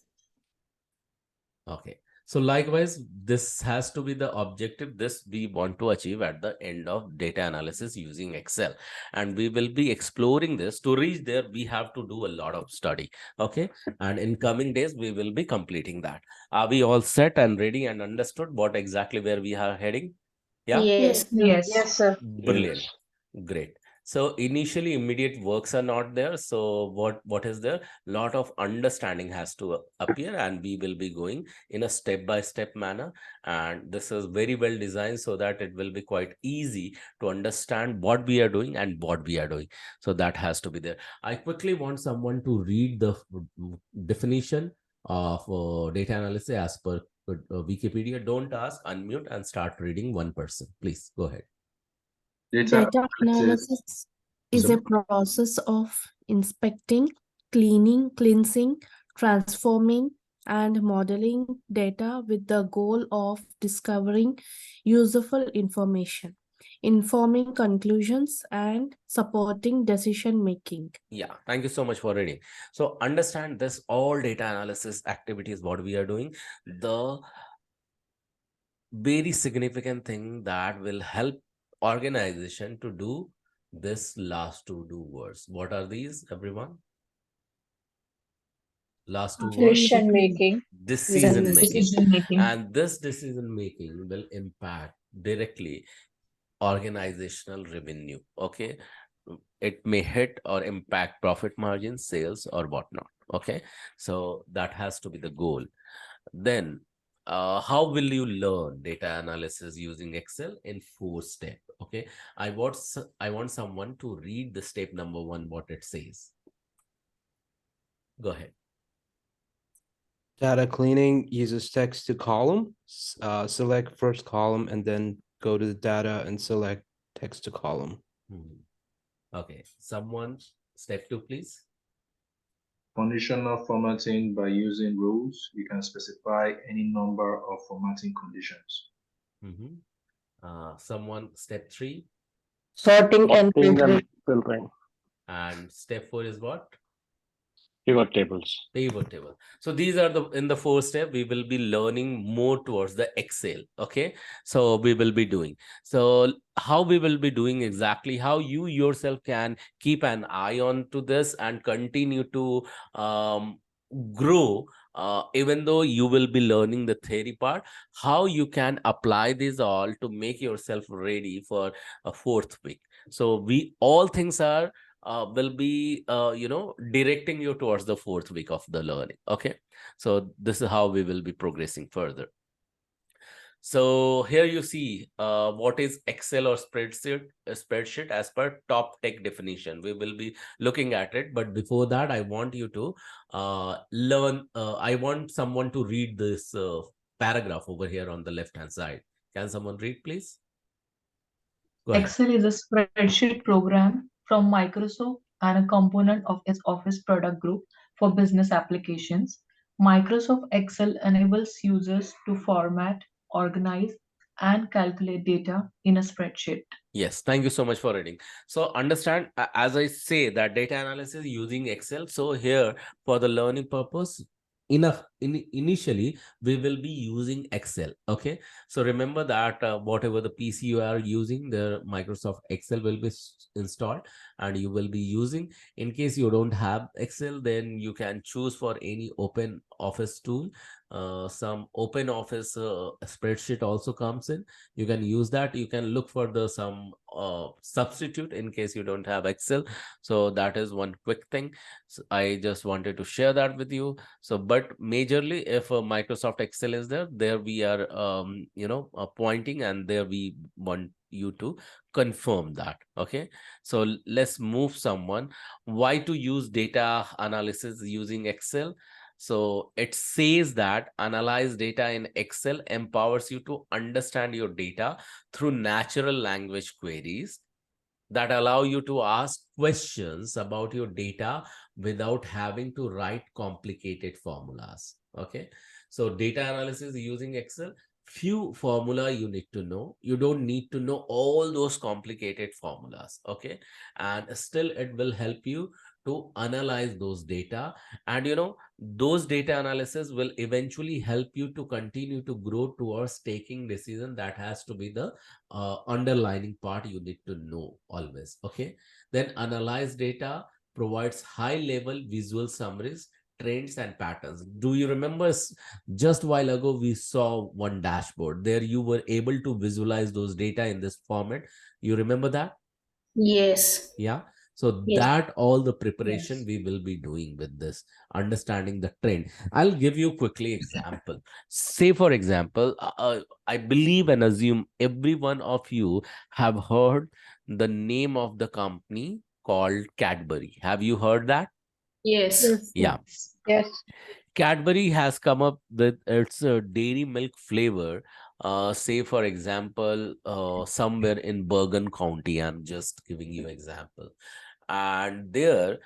Okay. So likewise, this has to be the objective. This we want to achieve at the end of data analysis using Excel. And we will be exploring this. To reach there, we have to do a lot of study. Okay. And in coming days, we will be completing that. Are we all set and ready and understood what exactly where we are heading? Yeah. Yes. Yes. Yes, sir. Brilliant. Great. So initially immediate works are not there. So what is there? Lot of understanding has to appear, and we will be going in a step-by-step manner. And this is very well designed so that it will be quite easy to understand what we are doing and what we are doing. So that has to be there. I quickly want someone to read the definition of data analysis as per Wikipedia. Don't ask, unmute and start reading one person. Please go ahead. Data analysis is a process of inspecting, cleansing, transforming, and modeling data with the goal of discovering useful information, informing conclusions, and supporting decision making. Yeah, thank you so much for reading. So understand this all data analysis activities, what we are doing. The very significant thing that will help organization to do this last two do words. What are these, everyone? Last two words. Decision making. Decision making. Decision making. And this decision making will impact directly organizational revenue. Okay, it may hit or impact profit margin, sales, or whatnot. Okay, so that has to be the goal. Then how will you learn data analysis using Excel? In 4 steps. Okay, I want someone to read the step number 1, what it says. Go ahead. Data cleaning uses text to column. Select first column and then go to the data and select text to column. Okay, someone step 2, please. Conditional formatting. By using rules, you can specify any number of formatting conditions. Someone step 3. Sorting and filtering. And step 4 is what? Pivot tables. Pivot table. So these are in the 4 step, we will be learning more towards the Excel. Okay, so we will be doing. So how we will be doing exactly, how you yourself can keep an eye on to this and continue to grow, even though you will be learning the theory part, how you can apply this all to make yourself ready for a 4th week. So we all things are will be directing you towards the 4th week of the learning. Okay, so this is how we will be progressing further. So here you see what is Excel or spreadsheet as per top tech definition. We will be looking at it, but before that I want you to learn. I want someone to read this paragraph over here on the left hand side. Can someone read, please? Go ahead. Excel is a spreadsheet program from Microsoft and a component of its Office product group for business applications. Microsoft Excel enables users to format, organize, and calculate data in a spreadsheet. Yes, thank you so much for reading. So understand, as I say, that data analysis using Excel. So here for the learning purpose, initially we will be using Excel. Okay, so remember that whatever the PC you are using, the Microsoft Excel will be installed and you will be using. In case you don't have Excel, then you can choose for any open office tool. Some open office spreadsheet also comes in. You can use that. You can look for the some substitute in case you don't have Excel. So that is one quick thing. So I just wanted to share that with you. So but majorly if Microsoft Excel is there we are pointing, and there we want you to confirm that. Okay, so let's move someone. Why to use data analysis using Excel? So it says that analyze data in Excel empowers you to understand your data through natural language queries that allow you to ask questions about your data without having to write complicated formulas. Okay, so data analysis using Excel, few formula you need to know. You don't need to know all those complicated formulas. Okay, and still it will help you to analyze those data, and those data analysis will eventually help you to continue to grow towards taking decision. That has to be the underlining part you need to know always. Okay, then analyze data provides high level visual summaries, trends and patterns. Do you remember just while ago we saw one dashboard there, you were able to visualize those data in this format? You remember that? Yes. Yeah. So Yes. that all the preparation we will be doing with this, understanding the trend. I'll give you quickly example. Say for example, I believe and assume every one of you have heard the name of the company called Cadbury. Have you heard that? Yes. Yeah. Yes. Cadbury has come up with its dairy milk flavor. Say, for example, somewhere in Bergen County, I'm just giving you example. And there,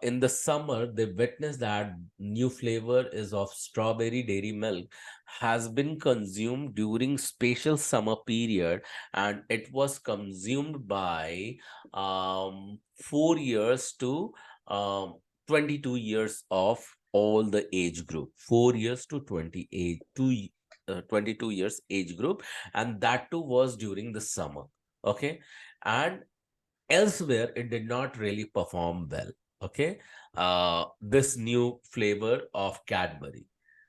in the summer, they witnessed that new flavor is of strawberry dairy milk has been consumed during special summer period, and it was consumed by 4 years to 22 years of all the age group, 4 years to 22 years age group, and that too was during the summer. Okay. And elsewhere it did not really perform well. Okay. This new flavor of Cadbury,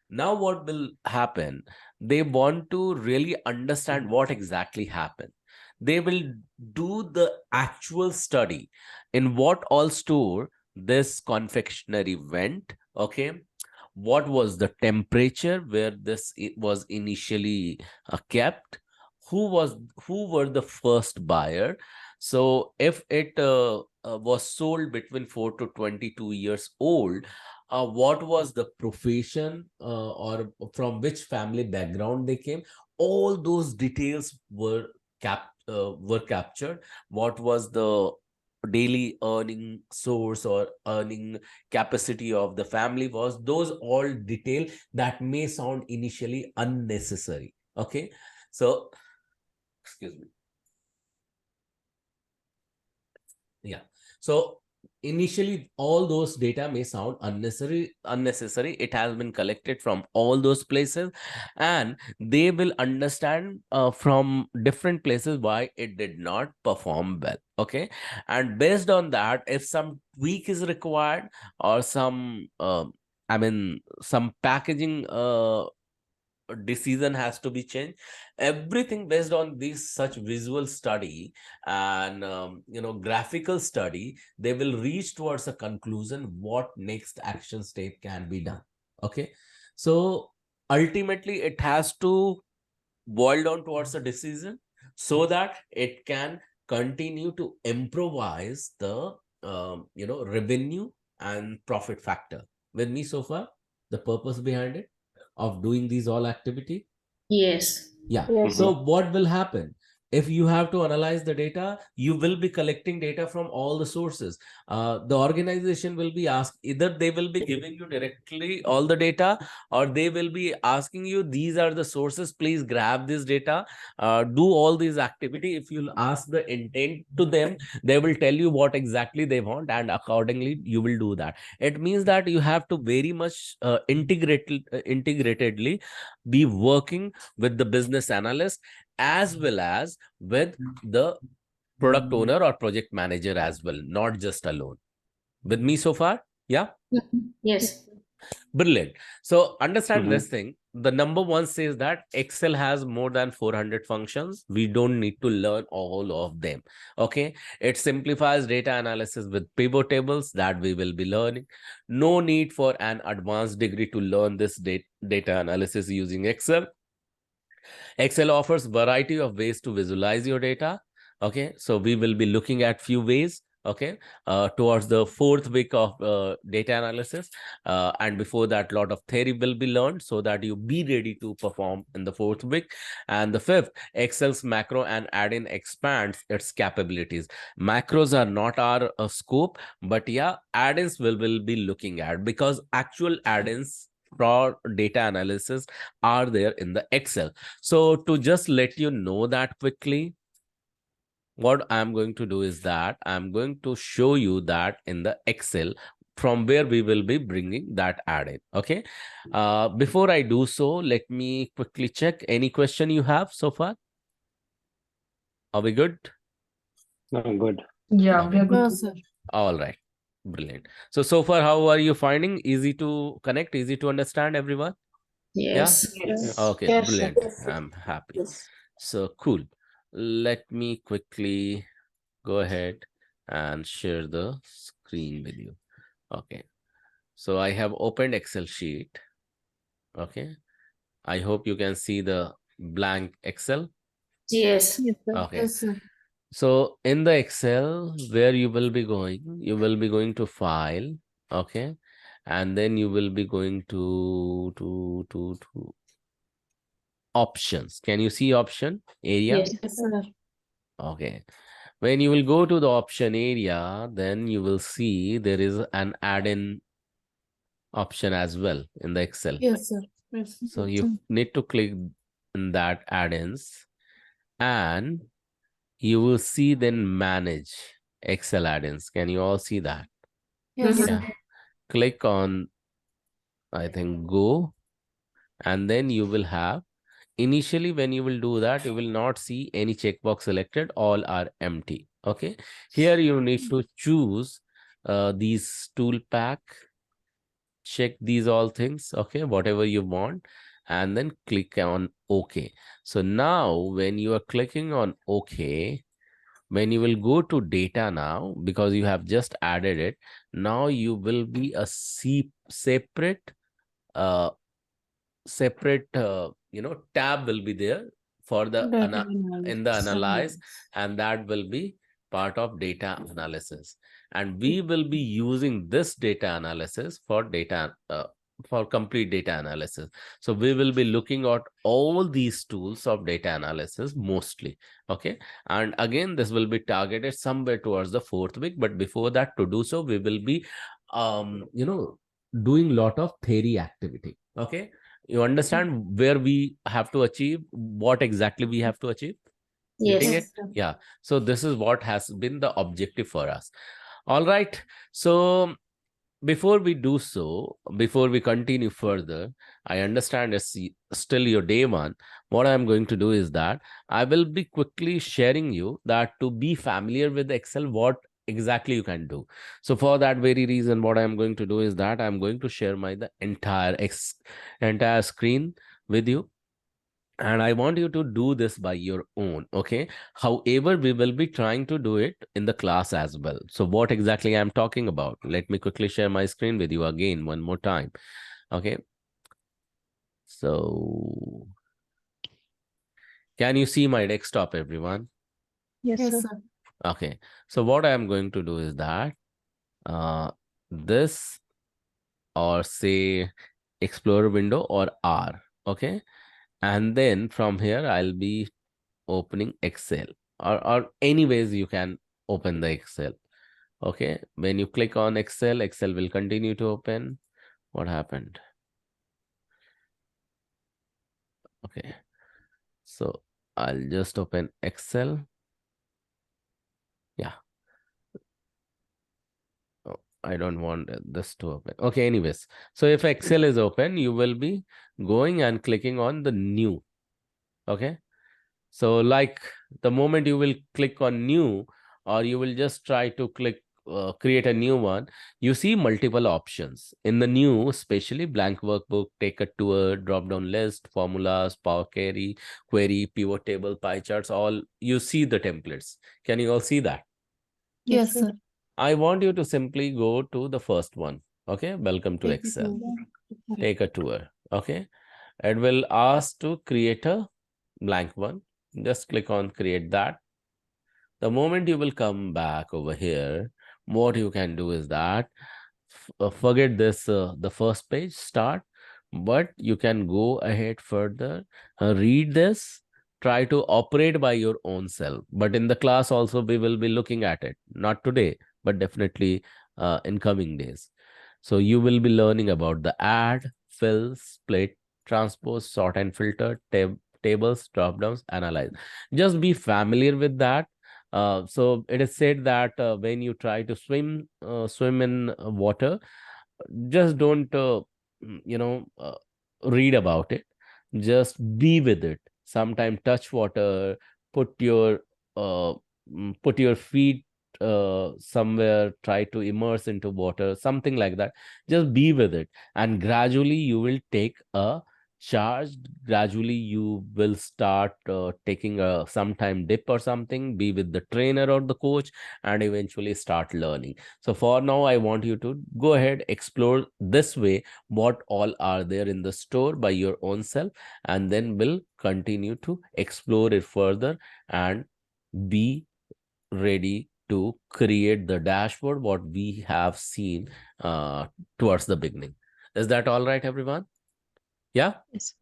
now what will happen, they want to really understand what exactly happened. They will do the actual study in what all store this confectionery went. Okay. What was the temperature where this was initially kept, who were the first buyer. So if it was sold between 4 to 22 years old, what was the profession, or from which family background they came, all those details were captured. What was the daily earning source or earning capacity of the family, was those all detail that may sound initially unnecessary. Okay. So excuse me. Yeah. So initially all those data may sound unnecessary. It has been collected from all those places, and they will understand from different places why it did not perform well. Okay. And based on that, if some tweak is required, or some some packaging decision has to be changed, everything based on this such visual study and graphical study, they will reach towards a conclusion what next action step can be done. Okay. So ultimately it has to boil down towards a decision, so that it can continue to improvise the revenue and profit factor. With me so far, the purpose behind it of doing these all activity. Yes. Yeah. Yes. So what will happen? If you have to analyze the data, you will be collecting data from all the sources. The organization will be asked, either they will be giving you directly all the data, or they will be asking you, these are the sources, please grab this data, do all these activity. If you'll ask the intent to them, they will tell you what exactly they want, and accordingly you will do that. It means that you have to very much integratedly be working with the business analyst, as well as with the product owner or project manager as well, not just alone. With me so far? Yeah. Yes. Brilliant. So understand this thing. The number one says that Excel has more than 400 functions. We don't need to learn all of them. Okay. It simplifies data analysis with pivot tables that we will be learning. No need for an advanced degree to learn this data analysis using Excel. Excel offers variety of ways to visualize your data. Okay, so we will be looking at few ways. Okay, towards the fourth week of data analysis, and before that, lot of theory will be learned so that you be ready to perform in the fourth week. And the fifth, Excel's macro and add-in expands its capabilities. Macros are not our scope, but yeah, add-ins will be looking at, because actual add-ins for data analysis are there in the Excel. So to just let you know that quickly, what I'm going to do is that I'm going to show you that in the Excel from where we will be bringing that add-in. Okay. Before I do so, let me quickly check any question you have so far. Are we good? No, good. Yeah, Okay. we are good. No, to sir. All right. Brilliant. So far, how are you finding? Easy to connect, easy to understand, everyone? Yeah. Yes. Yes. Okay. Yes, sir. Brilliant. Yes, sir. I'm happy. Yes. So cool. Let me quickly go ahead and share the screen with you. Okay. So I have opened Excel sheet. Okay. I hope you can see the blank Excel. Yes. Yes, sir. Okay. Yes, sir. So in the Excel, where you will be going to file. Okay. And then you will be going to options. Can you see option area? Yes. Yes, sir. Okay. When you will go to the option area, then you will see there is an add-in option as well in the Excel. Yes, sir. Yes. So you need to click in that add-ins and you will see then manage Excel add-ins. Can you all see that? Yes, Mhm. sir. Yeah. Click on, I think, go, and then you will have, initially when you will do that, you will not see any checkbox selected, all are empty. Okay. Here you need to choose these tool pack, check these all things, okay, whatever you want, and then click on OK. So now when you are clicking on OK, when you will go to data now, because you have just added it, now you will be a separate uh, tab will be there for the Data in the analysis. analyze, and that will be part of data analysis, and we will be using this data analysis for complete data analysis. So we will be looking at all these tools of data analysis mostly. Okay. And again, this will be targeted somewhere towards the 4th week, but before that, to do so, we will be doing lot of theory activity. Okay. You understand where we have to achieve, what exactly we have to achieve? Getting Yes. it? Yeah. So this is what has been the objective for us. All right. So before we do so, before we continue further, I understand it's still your day one. What I'm going to do is that I will be quickly sharing you that to be familiar with Excel, what exactly you can do. So for that very reason, what I'm going to do is that I'm going to share the entire screen with you, and I want you to do this by your own. Okay. However, we will be trying to do it in the class as well. So what exactly I'm talking about, let me quickly share my screen with you again one more time. Okay. So can you see my desktop, everyone? Yes, Yes, sir. sir. Okay. So what I'm going to do is that this, or say Explorer window, or R. Okay. And then from here, I'll be opening Excel, or anyways you can open the Excel. Okay. When you click on Excel, Excel will continue to open. What happened? Okay. So I'll just open Excel. Yeah. Oh, I don't want this to open. Okay. Anyways, so if Excel is open, you will be going and clicking on the new. Okay. So like the moment you will click on new, or you will just try to create a new one, you see multiple options in the new, especially blank workbook, take a tour, drop down list, formulas, power query, pivot table, pie charts, all you see the templates. Can you all see that? Yes, sir. I want you to simply go to the first one. Okay. Welcome to Take it Excel. to- Take a tour. Okay. It will ask to create a blank one. Just click on create that. The moment you will come back over here, what you can do is that forget this, the first page start, but you can go ahead further, read this, try to operate by your own self. But in the class also, we will be looking at it, not today, but definitely in coming days. So you will be learning about the add, fill, split, transpose, sort and filter, tables, drop downs, analyze. Just be familiar with that. So it is said that when you try to swim in water, just don't read about it, just be with it. Sometime touch water, put your uh, put your feet somewhere, try to immerse into water, something like that. Just be with it, and gradually you will take a charged, gradually you will start taking a sometime dip or something, be with the trainer or the coach, and eventually start learning. So for now, I want you to go ahead, explore this way what all are there in the store by your own self, and then will continue to explore it further and be ready to create the dashboard what we have seen towards the beginning. Is that all right, everyone? Yeah. Yes.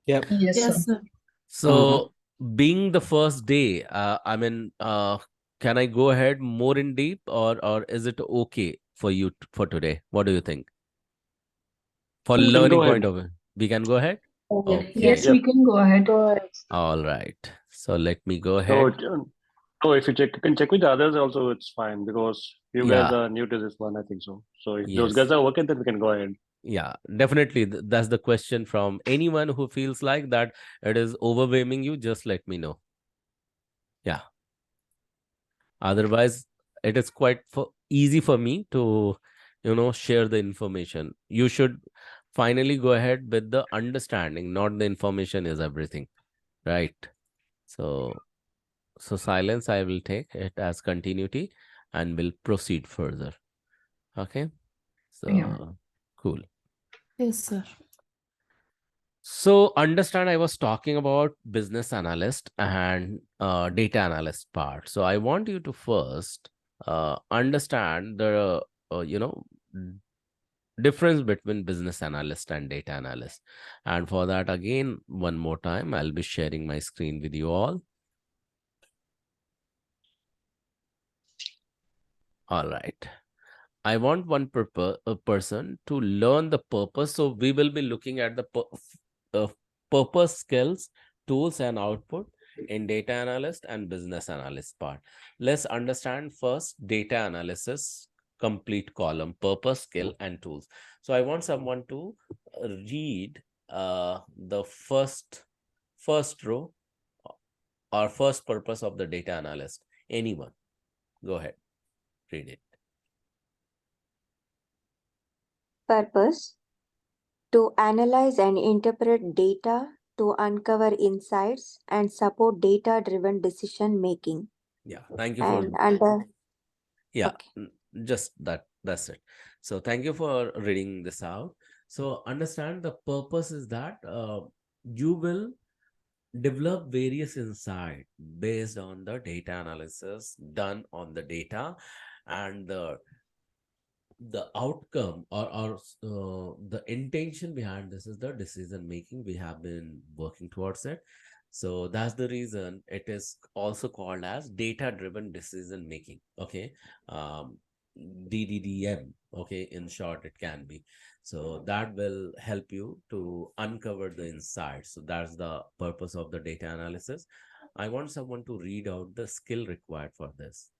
Yep. Yes, sir. Yes, sir. So being the first day, can I go ahead more in deep, or is it okay for you for today? What do you think? For You can go learning ahead. point of view, we can go ahead. Yeah. Yes, Okay. we can go ahead. All right. So let me go So, ahead. so if you can check with the others also, it's fine because you guys Yeah. are new to this one, I think so. So if those Yes. guys are okay, then we can go ahead. Yeah, definitely. That's the question from anyone who feels like that it is overwhelming you. Just let me know. Yeah. Otherwise, it is quite easy for me to, share the information. You should finally go ahead with the understanding, not the information is everything, right? So, silence, I will take it as continuity and will proceed further. Okay. Yeah. So, cool. Yes, sir. So understand, I was talking about business analyst and data analyst part. So I want you to first understand the difference between business analyst and data analyst. And for that, again, one more time, I'll be sharing my screen with you all. All right. I want one person to learn the purpose. So we will be looking at the purpose, skills, tools, and output in data analyst and business analyst part. Let's understand first data analysis complete column, purpose, skill, and tools. So I want someone to read the first row or first purpose of the data analyst. Anyone, go ahead, read it. Purpose: to analyze and interpret data to uncover insights and support data-driven decision making. Yeah, thank you for And under yeah, okay. just that's it. So thank you for reading this out. So understand the purpose is that you will develop various insight based on the data analysis done on the data, and the outcome or the intention behind this is the decision making. We have been working towards it, so that's the reason it is also called as data driven decision making. Okay. um DDDM, okay, in short it can be. So that will help you to uncover the insights. So that's the purpose of the data analysis. I want someone to read out the skill required for this.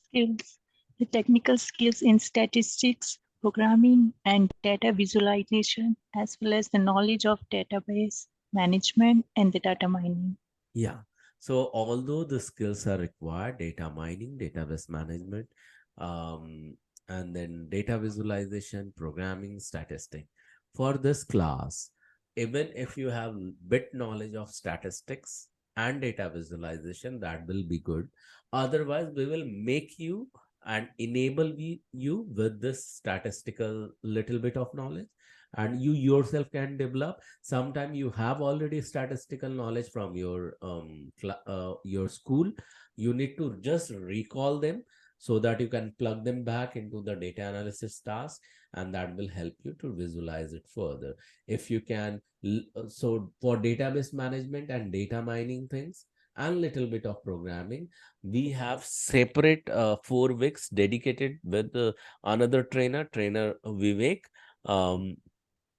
Skills: the technical skills in statistics, programming, and data visualization, as well as the knowledge of database management and the data mining. Yeah. So although the skills are required, data mining, database management, and then data visualization, programming, statistic. For this class, even if you have bit knowledge of statistics and data visualization, that will be good. Otherwise, we will make you and enable you with this statistical little bit of knowledge, and you yourself can develop. Sometime you have already statistical knowledge from your school. You need to just recall them so that you can plug them back into the data analysis task, and that will help you to visualize it further. If you can, so for database management and data mining things and little bit of programming, we have separate 4 weeks dedicated with another trainer Vivek,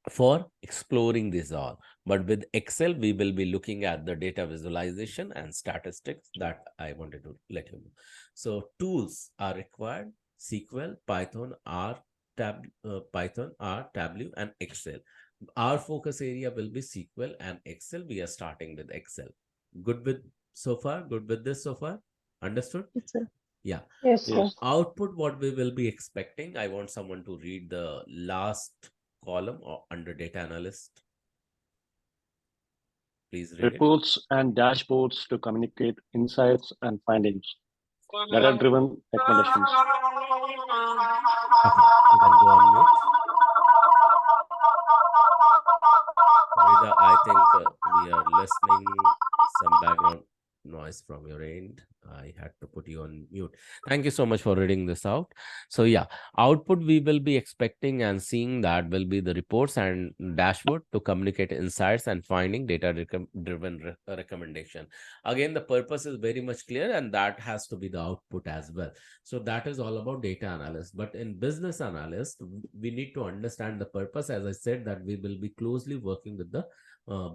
for exploring this all. But with Excel, we will be looking at the data visualization and statistics that I wanted to let you know. So tools are required: SQL, Python, Python, R, Tableau, and Excel. Our focus area will be SQL and Excel. We are starting with Excel. Good with so far? Good with this so far? Understood? Yes, sir. Yeah. Yes, So sir. output, what we will be expecting, I want someone to read the last column or under data analyst. Please read it. Reports and dashboards to communicate insights and findings. Data-driven recommendations. Okay, you can go on mute. Rida, I think we are listening some background noise from your end. I had to put you on mute. Thank you so much for reading this out. So yeah, output we will be expecting and seeing that will be the reports and dashboard to communicate insights and finding data-driven recommendation. Again, the purpose is very much clear and that has to be the output as well. So that is all about data analyst. But in business analyst, we need to understand the purpose. As I said, that we will be closely working with the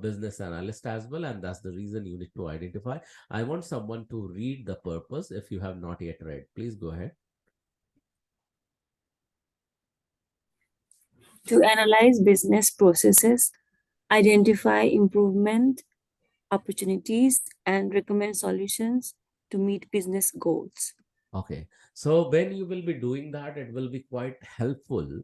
business analyst as well, and that's the reason you need to identify. I want someone to read the purpose if you have not yet read. Please go ahead. To analyze business processes, identify improvement opportunities, and recommend solutions to meet business goals. Okay, so when you will be doing that, it will be quite helpful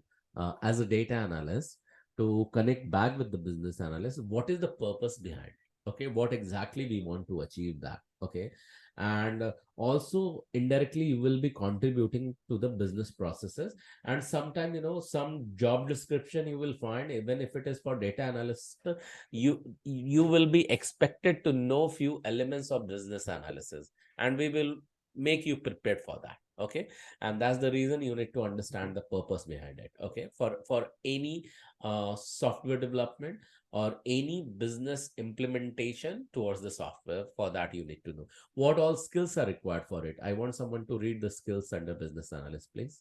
as a data analyst to connect back with the business analyst. What is the purpose behind? Okay, what exactly we want to achieve that? Okay, and also indirectly you will be contributing to the business processes. And sometimes, you know, some job description you will find, even if it is for data analyst, you will be expected to know few elements of business analysis, and we will make you prepared for that. Okay, and that's the reason you need to understand the purpose behind it. Okay, for any software development or any business implementation towards the software, for that you need to know what all skills are required for it. I want someone to read the skills under business analyst, please.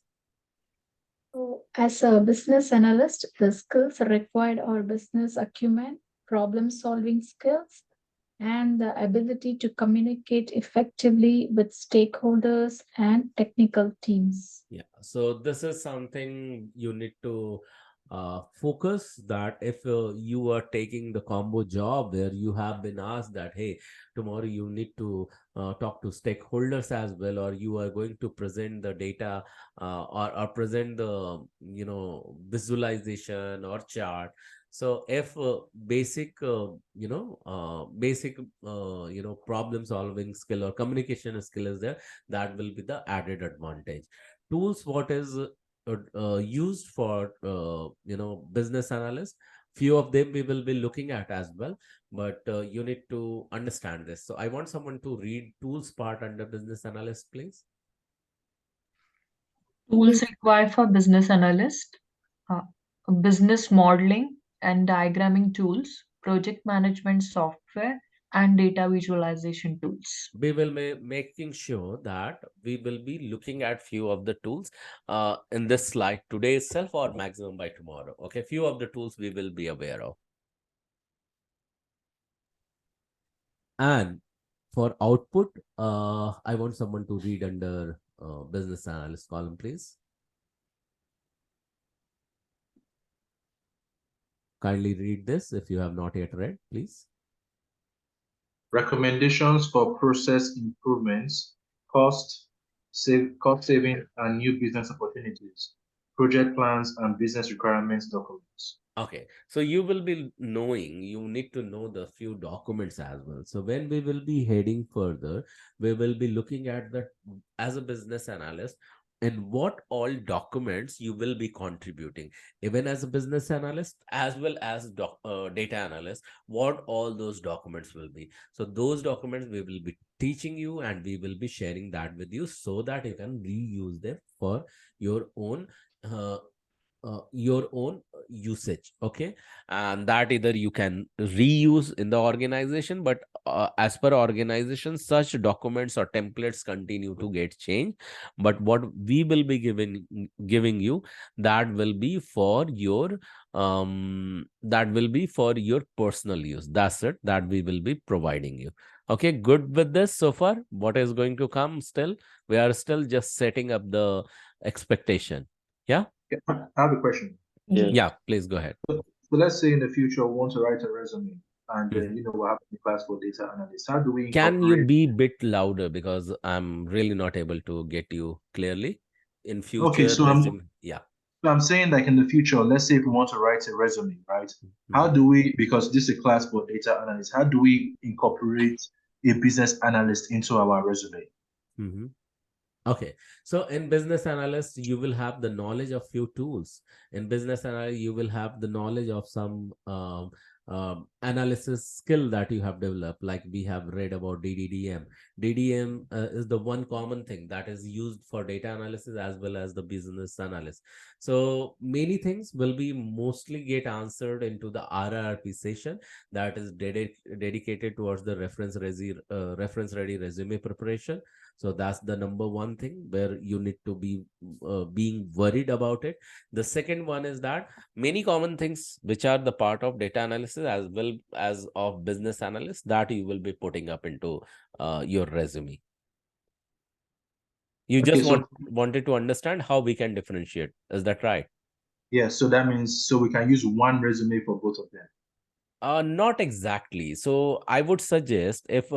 So, as a business analyst, the skills required are business acumen, problem-solving skills, and the ability to communicate effectively with stakeholders and technical teams. Yeah, so this is something you need to focus, that if you are taking the combo job where you have been asked that, hey, tomorrow you need to talk to stakeholders as well, or you are going to present the data or present the, you know, visualization or chart. So if basic problem solving skill or communication skill is there, that will be the added advantage. Tools what is used for business analyst, few of them we will be looking at as well, but you need to understand this. So I want someone to read tools part under business analyst, please. Tools required for business analyst, uh, business modeling and diagramming tools, project management software, and data visualization tools. We will be making sure that we will be looking at few of the tools in this slide today itself, or maximum by tomorrow. Okay, few of the tools we will be aware of. And for output, I want someone to read under business analyst column, please. Kindly read this if you have not yet read, please. Recommendations for process improvements, cost saving, and new business opportunities, project plans, and business requirements documents. Okay, so you will be knowing, you need to know the few documents as well. So when we will be heading further, we will be looking at that as a business analyst, and what all documents you will be contributing, even as a business analyst as well as data analyst, what all those documents will be. So those documents we will be teaching you, and we will be sharing that with you so that you can reuse them for your own usage. Okay, and that either you can reuse in the organization, but as per organization, such documents or templates continue to get changed. But what we will be giving you, that will be for your personal use. That's it, that we will be providing you. Okay, good with this so far? What is going to come? Still, we are still just setting up the expectation. Yeah, I have a question. yeah, please go ahead. So let's say in the future we want to write a resume, and then we're having a class for data analysts. How do we Can you be a bit louder, because I'm really not able to get you clearly in future? Okay, so yeah. So I'm saying like in the future, let's say if we want to write a resume, right? How do we, because this is a class for data analysts, how do we incorporate a business analyst into our resume? Okay, so in business analyst, you will have the knowledge of few tools. In business analyst, you will have the knowledge of some analysis skill that you have developed. Like we have read about DDDM. DDM is the one common thing that is used for data analysis as well as the business analyst. So many things will be mostly get answered into the RRP session that is dedicated towards the reference ready resume preparation. So that's the number one thing where you need to be being worried about it. The second one is that many common things which are the part of data analysis as well as of business analyst that you will be putting up into your resume. You Okay, just so wanted to understand how we can differentiate. Is that right? yeah, so that means so we can use one resume for both of them. Not exactly. So I would suggest if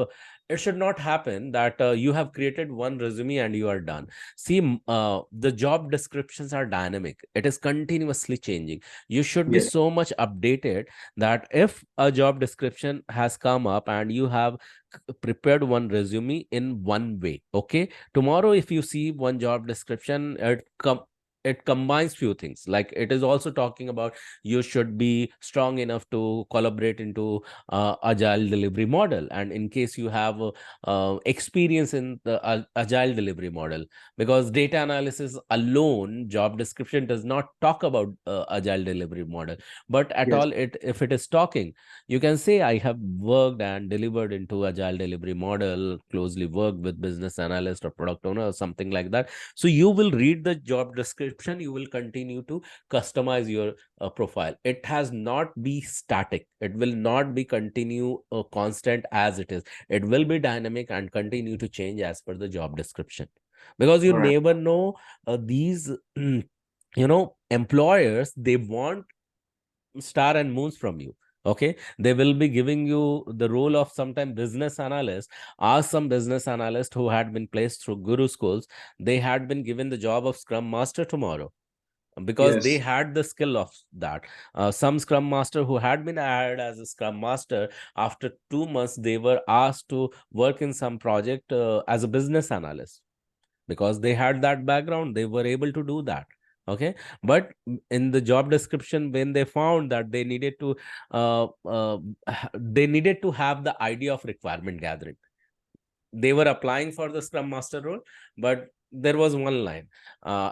it should not happen that you have created one resume and you are done. See, the job descriptions are dynamic. It is continuously changing. You should be Yeah. so much updated that if a job description has come up and you have prepared one resume in one way, okay, tomorrow if you see one job description, it combines few things. Like it is also talking about you should be strong enough to collaborate into agile delivery model, and in case you have experience in the agile delivery model, because data analysis alone job description does not talk about agile delivery model, but at Yes. all it if it is talking, you can say I have worked and delivered into agile delivery model, closely worked with business analyst or product owner or something like that. So you will read the job description, you will continue to customize your profile. It has not be static. It will not be continue constant as it is. It will be dynamic and continue to change as per the job description, because you Right. never know these employers, they want star and moons from you. Okay, they will be giving you the role of sometime business analyst. Ask some business analyst who had been placed through guru schools, they had been given the job of scrum master tomorrow because they Yes. had the skill of that. Some scrum master who had been hired as a scrum master, after 2 months they were asked to work in some project as a business analyst, because they had that background, they were able to do that. Okay, but in the job description, when they found that uh, uh, they needed to have the idea of requirement gathering, they were applying for the scrum master role, but there was one line,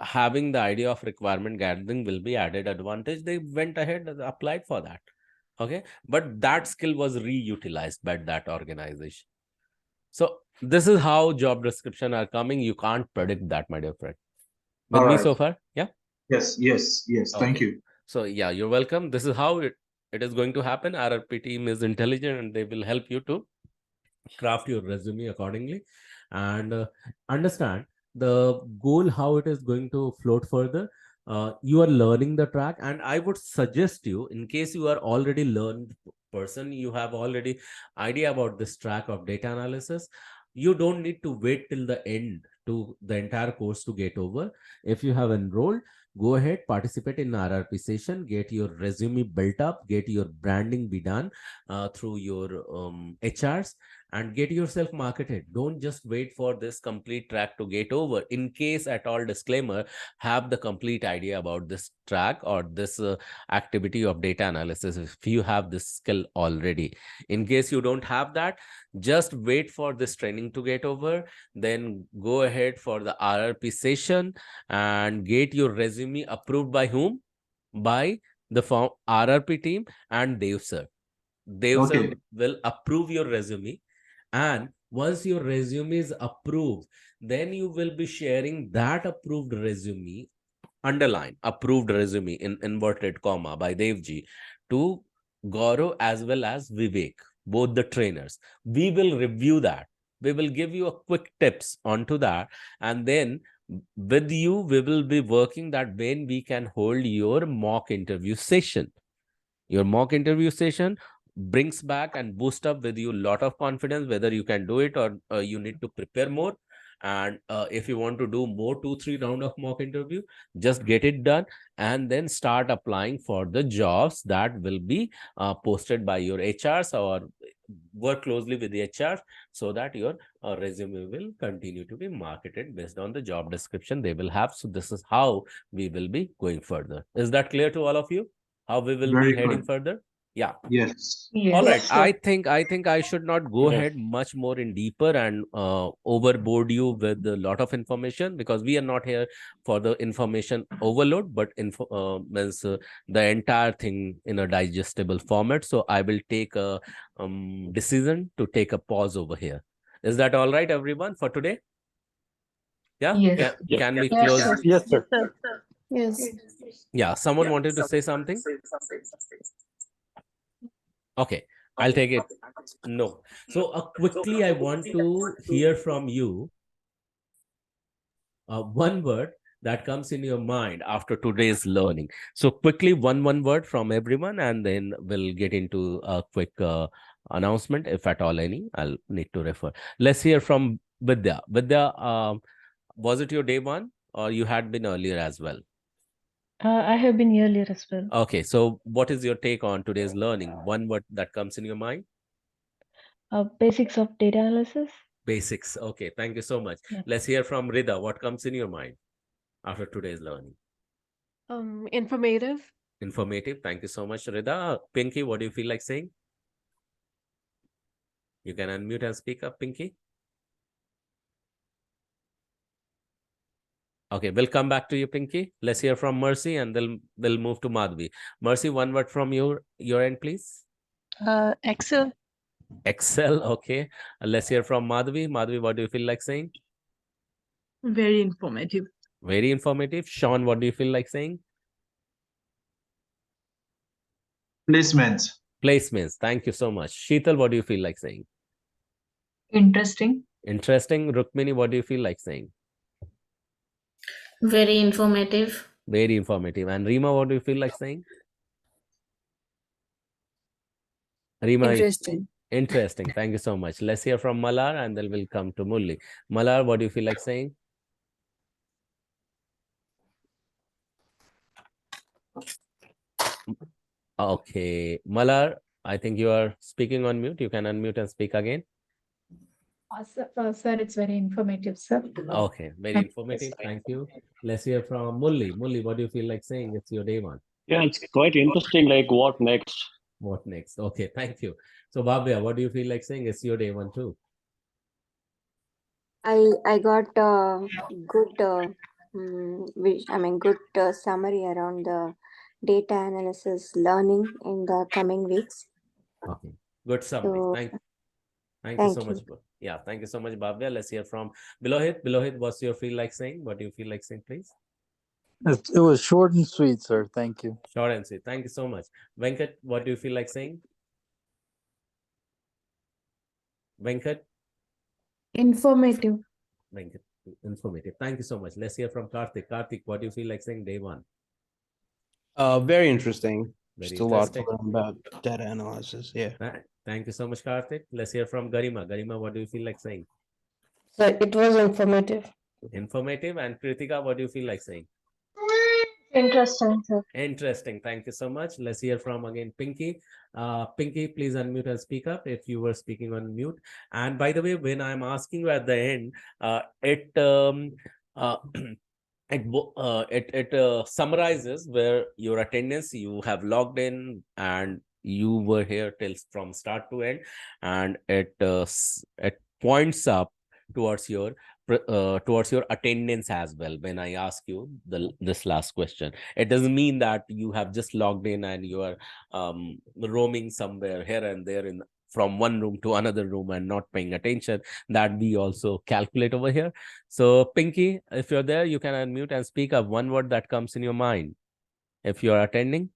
having the idea of requirement gathering will be added advantage. They went ahead and applied for that. Okay, but that skill was reutilized by that organization. So this is how job description are coming. You can't predict that, my dear friend. With All me right. so far? Yeah. Yes. Thank Okay, you. so yeah, you're welcome. This is how it is going to happen. RRP team is intelligent and they will help you to craft your resume accordingly, and understand the goal, how it is going to float further. You are learning the track, and I would suggest you, in case you are already learned person, you have already idea about this track of data analysis, you don't need to wait till the end to the entire course to get over. If you have enrolled, go ahead, participate in RRP session, get your resume built up, get your branding be done through your HRs, and get yourself marketed. Don't just wait for this complete track to get over. In case at all, disclaimer, have the complete idea about this track or this activity of data analysis if you have this skill already. In case you don't have that, just wait for this training to get over, then go ahead for the RRP session and get your resume approved by whom? By the RRP team and Dev sir. Dev sir Okay. will approve your resume, and once your resume is approved, then you will be sharing that approved resume, underline approved resume in inverted comma by Devji, to Gaurav as well as Vivek, both the trainers. We will review that. We will give you a quick tips onto that, and then with you we will be working that when we can hold your mock interview session. Your mock interview session brings back and boost up with you a lot of confidence, whether you can do it or you need to prepare more. And if you want to do more 2-3 round of mock interview, just get it done and then start applying for the jobs that will be posted by your HRs, or work closely with the HR so that your resume will continue to be marketed based on the job description they will have. So this is how we will be going further. Is that clear to all of you? How we will Very be heading good. further? Yeah. Yes. All right. Yes, sir. I think I should not go Yes. ahead much more in deeper and overboard you with a lot of information, because we are not here for the information overload, but means the entire thing in a digestible format. So I will take a decision to take a pause over here. Is that all right, everyone, for today? Yeah. Yes. Can we Yes, close? sir. Yes, sir. Yes. Yeah. Someone wanted to say something? Okay, I'll take it. No. So quickly, I want to hear from you one word that comes in your mind after today's learning. So quickly, one word from everyone, and then we'll get into a quick announcement, if at all any. I'll need to refer. Let's hear from Vidya. Vidya, was it your day one, or you had been earlier as well? I have been earlier as well. Okay, so what is your take on today's learning? One word that comes in your mind? Basics of data analysis. Basics. Okay, thank you so much. Yeah. Let's hear from Rida. What comes in your mind after today's learning? Informative. Informative. Thank you so much, Rida. Pinky, what do you feel like saying? You can unmute and speak up, Pinky. Okay, we'll come back to you, Pinky. Let's hear from Mercy, and then we'll move to Madhvi. Mercy, one word from your end, please. Excel. Excel. Okay. Let's hear from Madhvi. Madhvi, what do you feel like saying? Very informative. Very informative. Sean, what do you feel like saying? Placement. Placements. Thank you so much. Sheetal, what do you feel like saying? Interesting. Interesting. Rukmini, what do you feel like saying? Very informative. Very informative. And Rima, what do you feel like saying? Rima, Interesting. interesting. Thank you so much. Let's hear from Malar, and then we'll come to Mulli. Malar, what do you feel like saying? Okay. Malar, I think you are speaking on mute. You can unmute and speak again. Sir, it's very informative, sir. Okay. Very informative. Thank you. Let's hear from Mulli. Mulli, what do you feel like saying? It's your day one. Yeah, it's quite interesting. Like, what next? What next? Okay. Thank you. So, Bhavya, what do you feel like saying? It's your day one too. I got good good summary around the data analysis learning in the coming weeks. Okay. Good summary. So Thank you so much. Yeah, thank you so much, Bhavya. Let's hear from Bilohit. Bilohit, what's your feel like saying? What do you feel like saying, please? It was short and sweet, sir. Thank you. Short and sweet. Thank you so much. Venkat, what do you feel like saying? Venkat? Informative. Venkat, informative. Thank you so much. Let's hear from Karthik. Karthik, what do you feel like saying day one? Very interesting. Very Just a lot to interesting. learn about data analysis. Yeah. Thank you so much, Karthik. Let's hear from Garima. Garima, what do you feel like saying? So it was informative. Informative. And Kritika, what do you feel like saying? Interesting, sir. Interesting. Thank you so much. Let's hear from again Pinky. Pinky, please unmute and speak up if you were speaking on mute. And by the way, when I'm asking you at the end, it summarizes where your attendance, you have logged in and you were here till from start to end, and it points up towards your attendance as well. When I ask you this last question, it doesn't mean that you have just logged in and you are roaming somewhere here and there from one room to another room and not paying attention. That we also calculate over here. So Pinky, if you're there, you can unmute and speak up one word that comes in your mind if you're attending.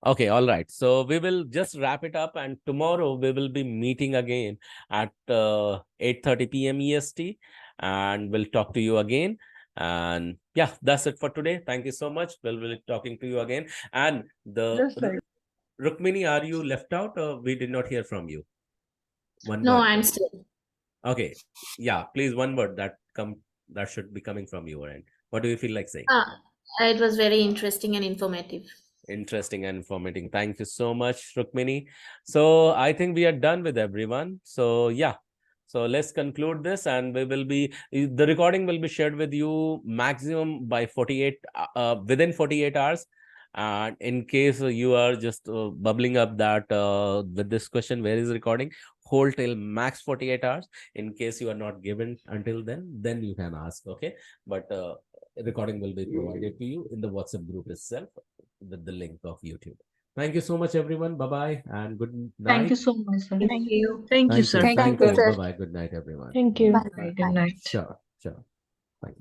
Okay, all right. So we will just wrap it up, and tomorrow we will be meeting again at 8:30 p.m. EST, and we'll talk to you again. And yeah, that's it for today. Thank you so much. We'll be talking to you again. And Rukmini, are you left out, or we did not hear from you? No, I'm still. Okay. Yeah, please, one word that should be coming from your end. What do you feel like saying? It was very interesting and informative. Interesting and informative. Thank you so much, Rukmini. So I think we are done with everyone. So yeah. So let's conclude this, and the recording will be shared with you maximum by 48 within 48 hours. And in case you are just bubbling up that with this question, where is recording? Hold till max 48 hours. In case you are not given until then you can ask. Okay, but recording will be provided to you in the WhatsApp group itself with the link of YouTube. Thank you so much, everyone. Bye bye and good night. Thank you so much, sir. Thank you. Thank you, sir. Thank you. Bye bye. Good night, everyone. Thank you. Bye. Good night. Sure. Thank you.